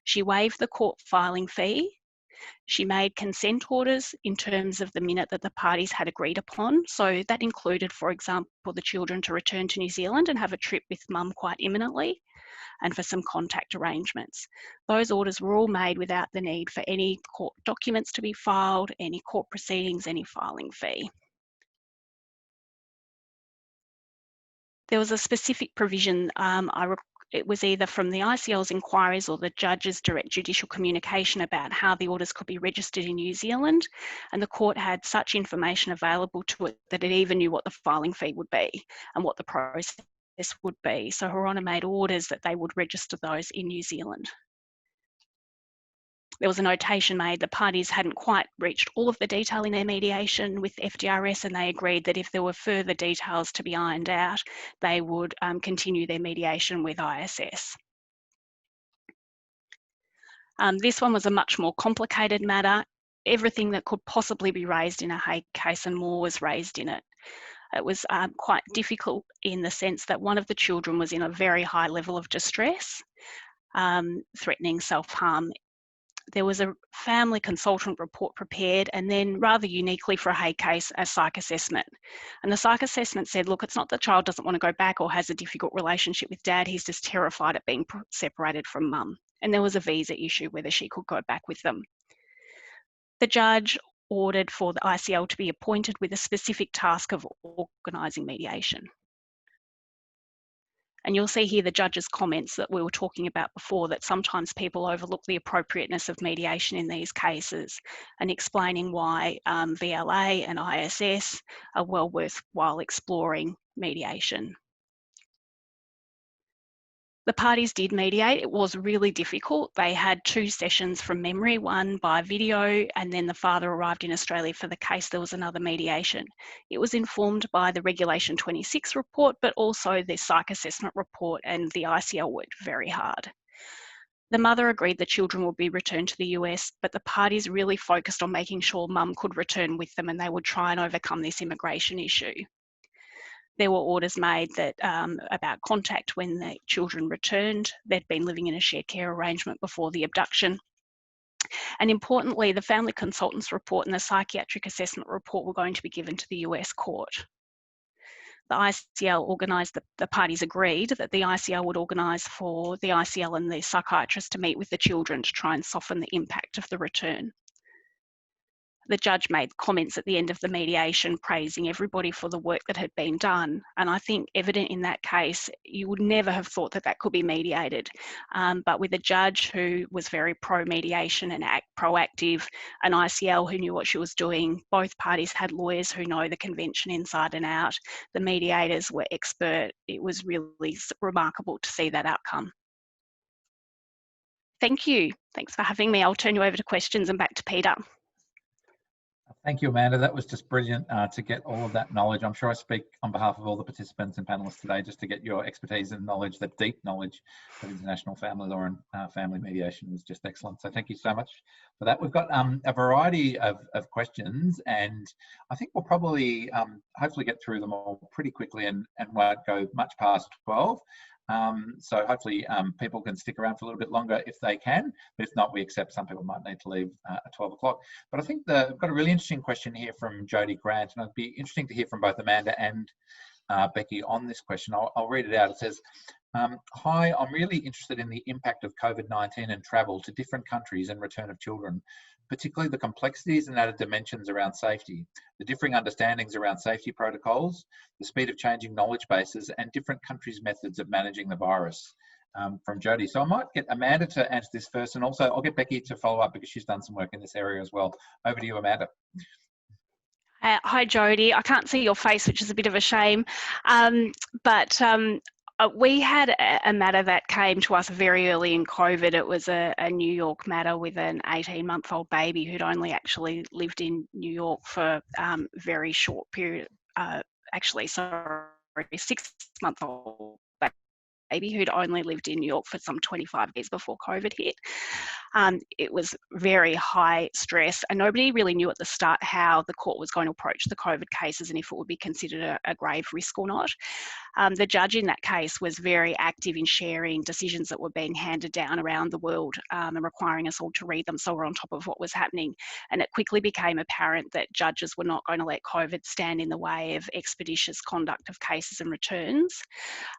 She waived the court filing fee. She made consent orders in terms of the minute that the parties had agreed upon. So that included, for example, the children to return to New Zealand and have a trip with mum quite imminently, and for some contact arrangements. Those orders were all made without the need for any court documents to be filed, any court proceedings, any filing fee. There was a specific provision, it was either from the ICL's inquiries or the judge's direct judicial communication about how the orders could be registered in New Zealand, and the court had such information available to it that it even knew what the filing fee would be and what the process would be. So Her Honour made orders that they would register those in New Zealand. There was a notation made the parties hadn't quite reached all of the detail in their mediation with FGRS, and they agreed that if there were further details to be ironed out, they would continue their mediation with ISS. This one was a much more complicated matter. Everything that could possibly be raised in a Hague case and more was raised in it. It was quite difficult in the sense that one of the children was in a very high level of distress, threatening self-harm. There was a family consultant report prepared, and then rather uniquely for a Hague case, a psych assessment. And the psych assessment said, look, it's not that the child doesn't want to go back or has a difficult relationship with dad, he's just terrified at being separated from mum. And there was a visa issue whether she could go back with them. The judge ordered for the ICL to be appointed with a specific task of organising mediation. And you'll see here the judge's comments that we were talking about before, that sometimes people overlook the appropriateness of mediation in these cases, and explaining why VLA and ISS are well worthwhile exploring mediation. The parties did mediate. It was really difficult. They had 2 sessions from memory, one by video, and then the father arrived in Australia for the case. There was another mediation. It was informed by the Regulation 26 report, but also the psych assessment report, and the ICL worked very hard. The mother agreed the children would be returned to the US, but the parties really focused on making sure mum could return with them, and they would try and overcome this immigration issue. There were orders made that about contact when the children returned. They'd been living in a shared care arrangement before the abduction. And importantly, the family consultant's report and the psychiatric assessment report were going to be given to the US court. The ICL organised, the parties agreed that the ICL would organise for the ICL and the psychiatrist to meet with the children to try and soften the impact of the return. The judge made comments at the end of the mediation praising everybody for the work that had been done. And I think evident in that case, you would never have thought that that could be mediated. But with a judge who was very pro-mediation and proactive, an ICL who knew what she was doing, both parties had lawyers who know the convention inside and out, the mediators were expert. It was really remarkable to see that outcome. Thank you. Thanks for having me. I'll turn you over to questions and back to Peter. Thank you, Amanda. That was just brilliant to get all of that knowledge. I'm sure I speak on behalf of all the participants and panelists today just to get your expertise and knowledge, that deep knowledge of international family law and family mediation was just excellent. So thank you so much for that. We've got a variety of questions, and I think we'll probably hopefully get through them all pretty quickly and won't go much past 12. So hopefully people can stick around for a little bit longer if they can, but if not, we accept some people might need to leave at 12 o'clock. But I think we've got a really interesting question here from Jody Grant, and it'd be interesting to hear from both Amanda and Becky on this question. I'll read it out. It says, hi, I'm really interested in the impact of COVID-19 and travel to different countries and return of children, particularly the complexities and added dimensions around safety, the differing understandings around safety protocols, the speed of changing knowledge bases, and different countries' methods of managing the virus. From Jody. So I might get Amanda to answer this first, and also I'll get Becky to follow up because she's done some work in this area as well. Over to you, Amanda. Hi, Jody. I can't see your face, which is a bit of a shame. We had a matter that came to us very early in COVID. It was a New York matter with an 18-month-old baby who'd only actually lived in New York for a very short period. 6-month-old baby who'd only lived in New York for some 25 years before COVID hit. It was very high stress, and nobody really knew at the start how the court was going to approach the COVID cases and if it would be considered a grave risk or not. The judge in that case was very active in sharing decisions that were being handed down around the world and requiring us all to read them, so we're on top of what was happening. And it quickly became apparent that judges were not going to let COVID stand in the way of expeditious conduct of cases and returns.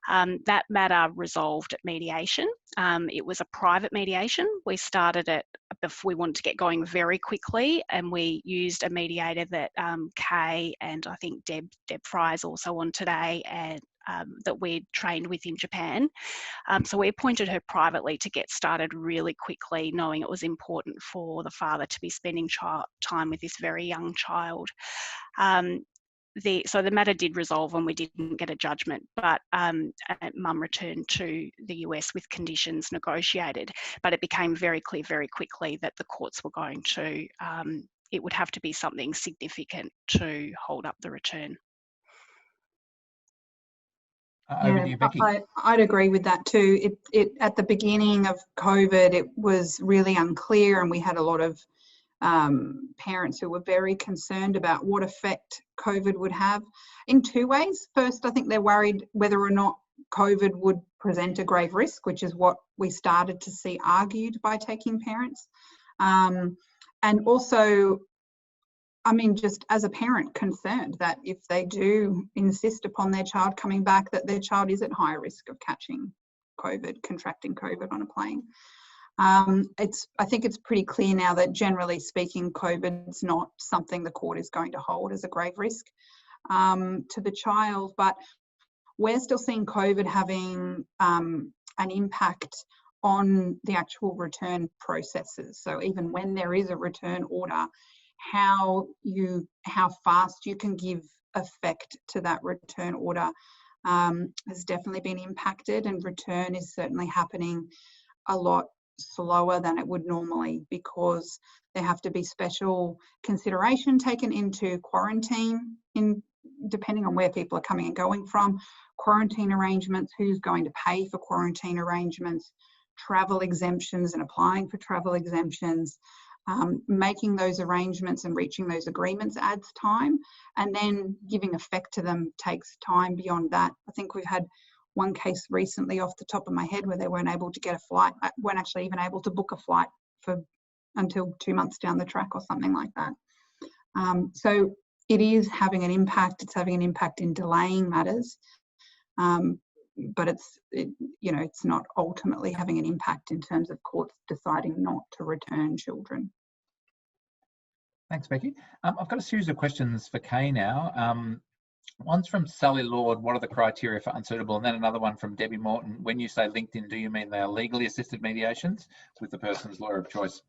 That matter resolved at mediation. It was a private mediation. We started it before we wanted to get going very quickly, and we used a mediator that Kay and I think Deb Fry is also on today, and that we'd trained with in Japan. So we appointed her privately to get started really quickly, knowing it was important for the father to be spending time with this very young child. So the matter did resolve and we didn't get a judgment, but mum returned to the US with conditions negotiated. But it became very clear very quickly that the courts were going to, it would have to be something significant to hold up the return. Over to you, Becky. I'd agree with that too. It at the beginning of COVID, it was really unclear, and we had a lot of parents who were very concerned about what effect COVID would have in two ways. First, I think they're worried whether or not COVID would present a grave risk, which is what we started to see argued by taking parents. And also, I mean, just as a parent, concerned that if they do insist upon their child coming back, that their child is at high risk of catching COVID, contracting COVID on a plane. I think it's pretty clear now that generally speaking, COVID's not something the court is going to hold as a grave risk to the child. But we're still seeing COVID having an impact on the actual return processes. So even when there is a return order, how fast you can give effect to that return order has definitely been impacted, and return is certainly happening a lot slower than it would normally, because there have to be special consideration taken into quarantine, depending on where people are coming and going from, quarantine arrangements, who's going to pay for quarantine arrangements, travel exemptions and applying for travel exemptions. Making those arrangements and reaching those agreements adds time, and then giving effect to them takes time beyond that. I think we've had one case recently off the top of my head where they weren't able to get a flight, weren't actually even able to book a flight for until 2 months down the track or something like that. So it is having an impact. It's having an impact in delaying matters, but it's not ultimately having an impact in terms of courts deciding not to return children. Thanks, Becky. I've got a series of questions for Kay now. One's from Sally Lord, what are the criteria for unsuitable? And then another one from Debbie Morton, when you say LinkedIn, do you mean they are legally assisted mediations with the person's lawyer of choice?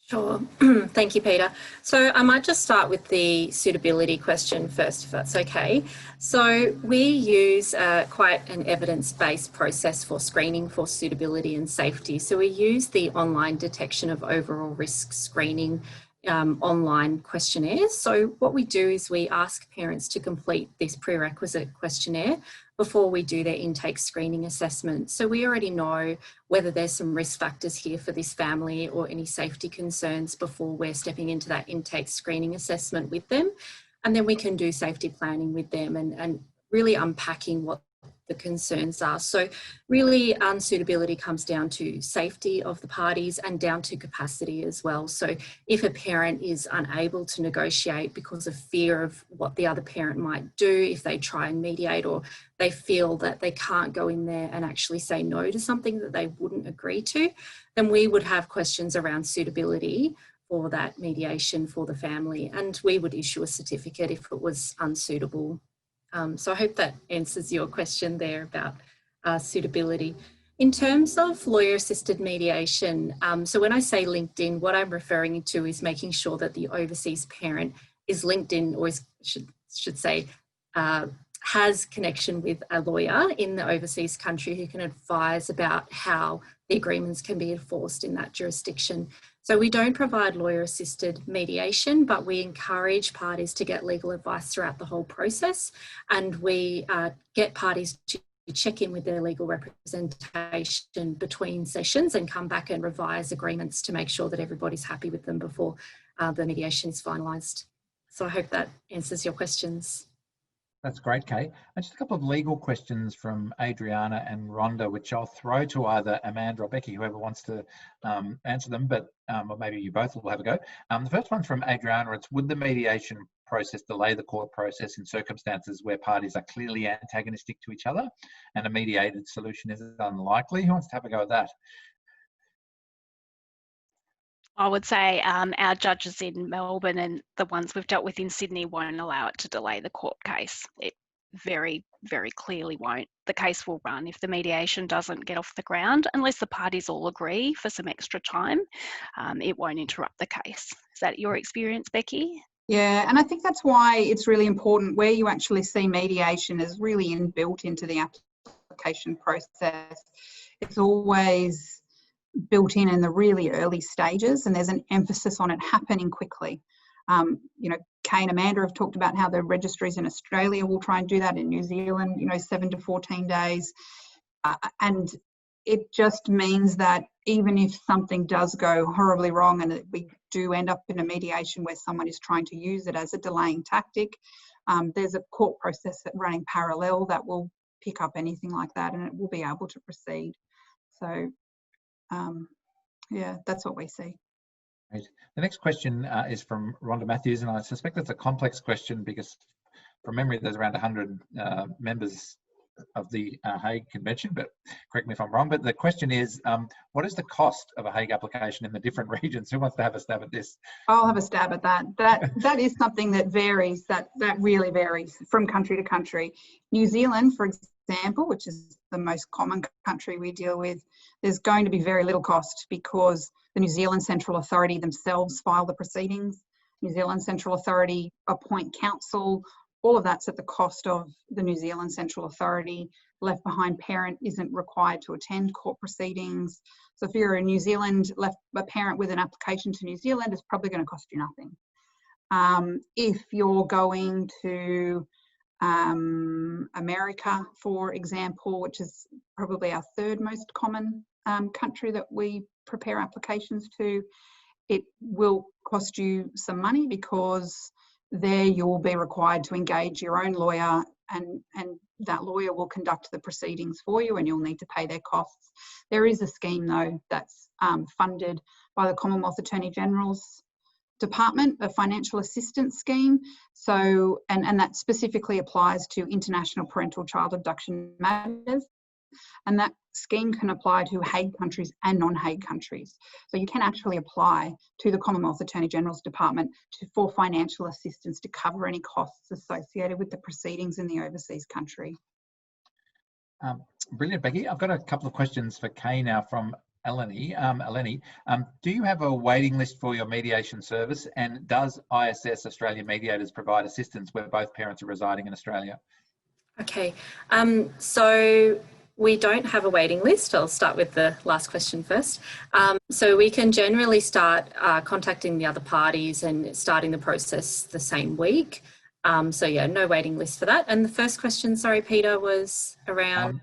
Sure. Thank you, Peter. So I might just start with the suitability question first, if that's okay. So we use quite an evidence-based process for screening for suitability and safety. So we use the online detection of overall risk screening online questionnaires. So what we do is we ask parents to complete this prerequisite questionnaire before we do their intake screening assessment. So we already know whether there's some risk factors here for this family or any safety concerns before we're stepping into that intake screening assessment with them. And then we can do safety planning with them and really unpacking what the concerns are. So really unsuitability comes down to safety of the parties and down to capacity as well. So if a parent is unable to negotiate because of fear of what the other parent might do if they try and mediate, or they feel that they can't go in there and actually say no to something that they wouldn't agree to, then we would have questions around suitability for that mediation for the family, and we would issue a certificate if it was unsuitable. So I hope that answers your question there about suitability. In terms of lawyer-assisted mediation, so when I say LinkedIn, what I'm referring to is making sure that the overseas parent is linked in, or should say, has connection with a lawyer in the overseas country who can advise about how the agreements can be enforced in that jurisdiction. So we don't provide lawyer-assisted mediation, but we encourage parties to get legal advice throughout the whole process, and we get parties to check in with their legal representation between sessions and come back and revise agreements to make sure that everybody's happy with them before the mediation is finalised. So I hope that answers your questions. That's great, Kay. And just a couple of legal questions from Adriana and Rhonda, which I'll throw to either Amanda or Becky, whoever wants to answer them, but or maybe you both will have a go. The first one's from Adriana. It's, would the mediation process delay the court process in circumstances where parties are clearly antagonistic to each other and a mediated solution is unlikely? Who wants to have a go at that? I would say our judges in Melbourne and the ones we've dealt with in Sydney won't allow it to delay the court case. It very, very clearly won't. The case will run if the mediation doesn't get off the ground, unless the parties all agree for some extra time. It won't interrupt the case. Is that your experience, Becky? Yeah, and I think that's why it's really important where you actually see mediation is really inbuilt into the application process. It's always built in the really early stages, and there's an emphasis on it happening quickly. Kay and Amanda have talked about how the registries in Australia will try and do that, in New Zealand, 7 to 14 days. And it just means that even if something does go horribly wrong and we do end up in a mediation where someone is trying to use it as a delaying tactic, there's a court process that running parallel that will pick up anything like that, and it will be able to proceed. So yeah, that's what we see. Right. The next question is from Rhonda Matthews, and I suspect it's a complex question because from memory there's around 100 members of the Hague Convention, but correct me if I'm wrong. But the question is, what is the cost of a Hague application in the different regions? Who wants to have a stab at this? I'll have a stab at that. That is something that varies, that really varies from country to country. New Zealand, for example, which is the most common country we deal with, there's going to be very little cost because the New Zealand Central Authority themselves file the proceedings. New Zealand Central Authority appoint counsel. All of that's at the cost of the New Zealand Central Authority. Left behind parent isn't required to attend court proceedings. So if you're a New Zealand a parent with an application to New Zealand, it's probably going to cost you nothing. If you're going to America, for example, which is probably our third most common country that we prepare applications to, it will cost you some money because there you'll be required to engage your own lawyer, and that lawyer will conduct the proceedings for you, and you'll need to pay their costs. There is a scheme though that's funded by the Commonwealth Attorney General's Department, a financial assistance scheme. So, and that specifically applies to international parental child abduction matters. And that scheme can apply to Hague countries and non-Hague countries. So you can actually apply to the Commonwealth Attorney General's Department for financial assistance to cover any costs associated with the proceedings in the overseas country. Brilliant, Becky. I've got a couple of questions for Kay now from Eleni. Eleni, do you have a waiting list for your mediation service, and does ISS Australia Mediators provide assistance where both parents are residing in Australia? Okay, so we don't have a waiting list. I'll start with the last question first. So we can generally start contacting the other parties and starting the process the same week. So yeah, no waiting list for that. And the first question, sorry, Peter, was around...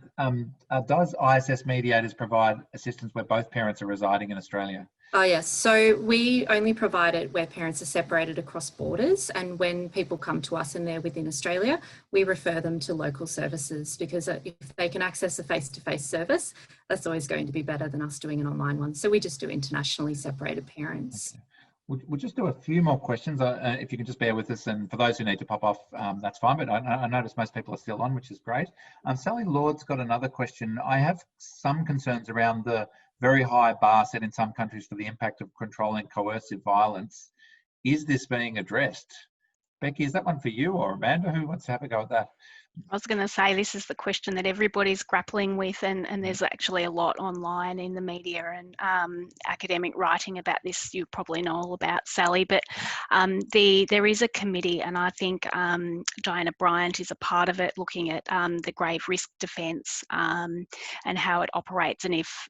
does ISS Mediators provide assistance where both parents are residing in Australia? Oh yes, so we only provide it where parents are separated across borders, and when people come to us and they're within Australia, we refer them to local services, because if they can access a face-to-face service, that's always going to be better than us doing an online one. So we just do internationally separated parents. Okay. We'll just do a few more questions, if you can just bear with us, and for those who need to pop off, that's fine, but I notice most people are still on, which is great. Sally Lord's got another question. I have some concerns around the very high bar set in some countries for the impact of controlling coercive violence. Is this being addressed? Becky, is that one for you, or Amanda? Who wants to have a go at that? I was going to say, this is the question that everybody's grappling with, and there's actually a lot online in the media and academic writing about this. You probably know all about, Sally, but there is a committee, and I think Diana Bryant is a part of it, looking at the grave risk defence and how it operates, and if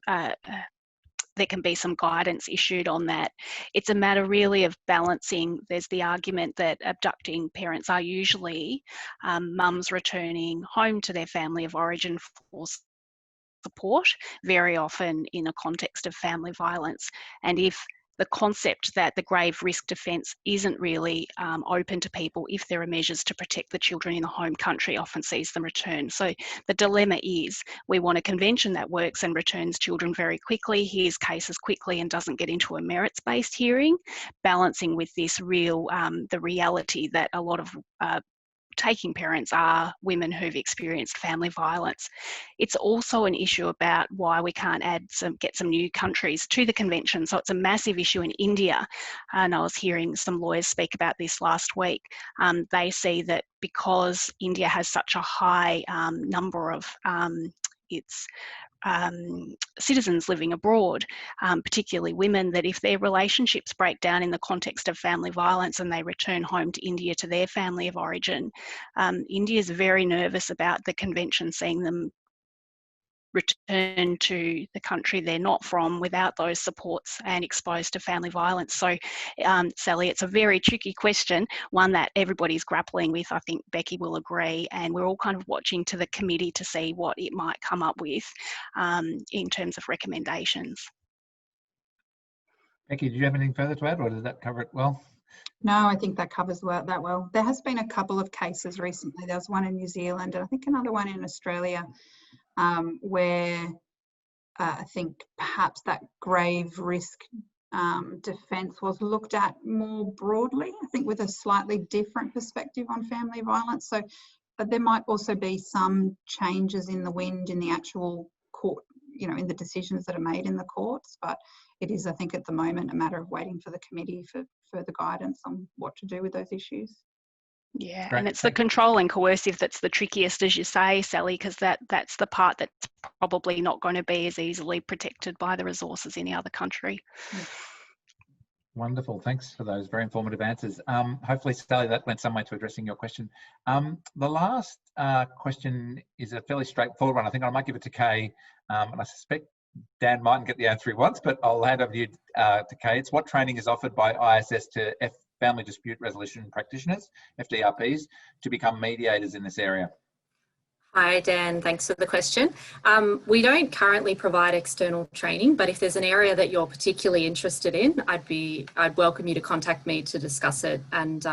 there can be some guidance issued on that. It's a matter really of balancing. There's the argument that abducting parents are usually mums returning home to their family of origin for support, very often in a context of family violence. And if the concept that the grave risk defence isn't really open to people, if there are measures to protect the children in the home country, often sees them return. So the dilemma is, we want a convention that works and returns children very quickly, hears cases quickly and doesn't get into a merits-based hearing, balancing with this real, the reality that a lot of taking parents are women who've experienced family violence. It's also an issue about why we can't get some new countries to the convention. So it's a massive issue in India, and I was hearing some lawyers speak about this last week. They see that because India has such a high number of its citizens living abroad, particularly women, that if their relationships break down in the context of family violence and they return home to India to their family of origin, India is very nervous about the convention seeing them return to the country they're not from without those supports and exposed to family violence. So, Sally, it's a very tricky question, one that everybody's grappling with. I think Becky will agree, and we're all kind of watching to the committee to see what it might come up with in terms of recommendations. Becky, do you have anything further to add, or does that cover it well? No, I think that covers that well. There has been a couple of cases recently. There was one in New Zealand and I think another one in Australia, where I think perhaps that grave risk defence was looked at more broadly, I think with a slightly different perspective on family violence. So, but there might also be some changes in the wind in the actual court, you know, in the decisions that are made in the courts. But it is, I think, at the moment a matter of waiting for the committee for further guidance on what to do with those issues. Yeah, Great. and it's the control and coercive that's the trickiest, as you say, Sally, because that's the part that's probably not going to be as easily protected by the resources in the other country. Wonderful. Thanks for those very informative answers. Hopefully, Sally, that went some way to addressing your question. The last question is a fairly straightforward one. I think I might give it to Kay, and I suspect Dan mightn't get the answer he wants, but I'll hand over to you to Kay. It's what training is offered by ISS to Family Dispute Resolution Practitioners, FDRPs, to become mediators in this area? Hi, Dan. Thanks for the question. We don't currently provide external training, but if there's an area that you're particularly interested in, I'd welcome you to contact me to discuss it, and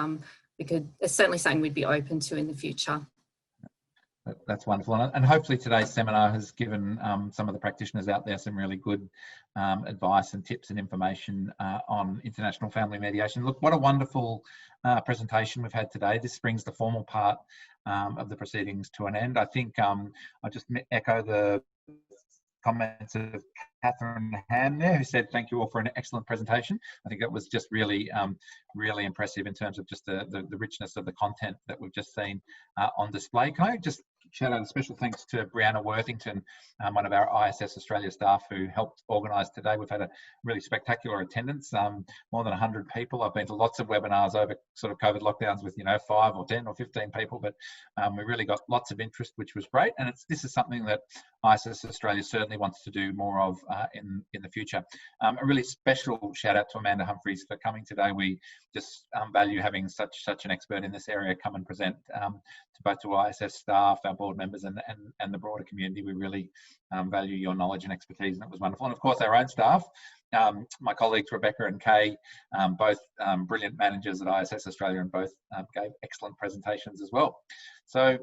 it's certainly something we'd be open to in the future. That's wonderful, and hopefully today's seminar has given some of the practitioners out there some really good advice and tips and information on international family mediation. Look, what a wonderful presentation we've had today. This brings the formal part of the proceedings to an end. I think I'll just echo the comments of Catherine Ham there, who said thank you all for an excellent presentation. I think that was just really, really impressive in terms of just the richness of the content that we've just seen on display. Can I just shout out a special thanks to Brianna Worthington, one of our ISS Australia staff who helped organise today. We've had a really spectacular attendance, more than 100 people. I've been to lots of webinars over sort of COVID lockdowns with 5 or 10 or 15 people, but we really got lots of interest, which was great. And this is something that ISS Australia certainly wants to do more of in the future. A really special shout out to Amanda Humphreys for coming today. We just value having such an expert in this area come and present to both to ISS staff, our board members, and the broader community. We really value your knowledge and expertise, and it was wonderful. And of course, our own staff, my colleagues Rebecca and Kay, both brilliant managers at ISS Australia, and both gave excellent presentations as well. So,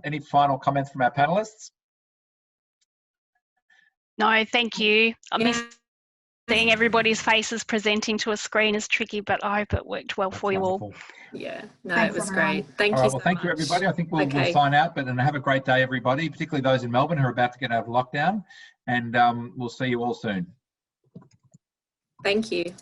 any final comments from our panelists? No, thank you. I miss seeing everybody's faces presenting to a screen is tricky, but I hope it worked well for you all. Yeah, no, Thanks, it was everyone. great. Thank you. Well, so thank you, much. everybody. I think we'll sign out, but have a great day, everybody, particularly those in Melbourne who are about to get out of lockdown. And we'll see you all soon. Thank you.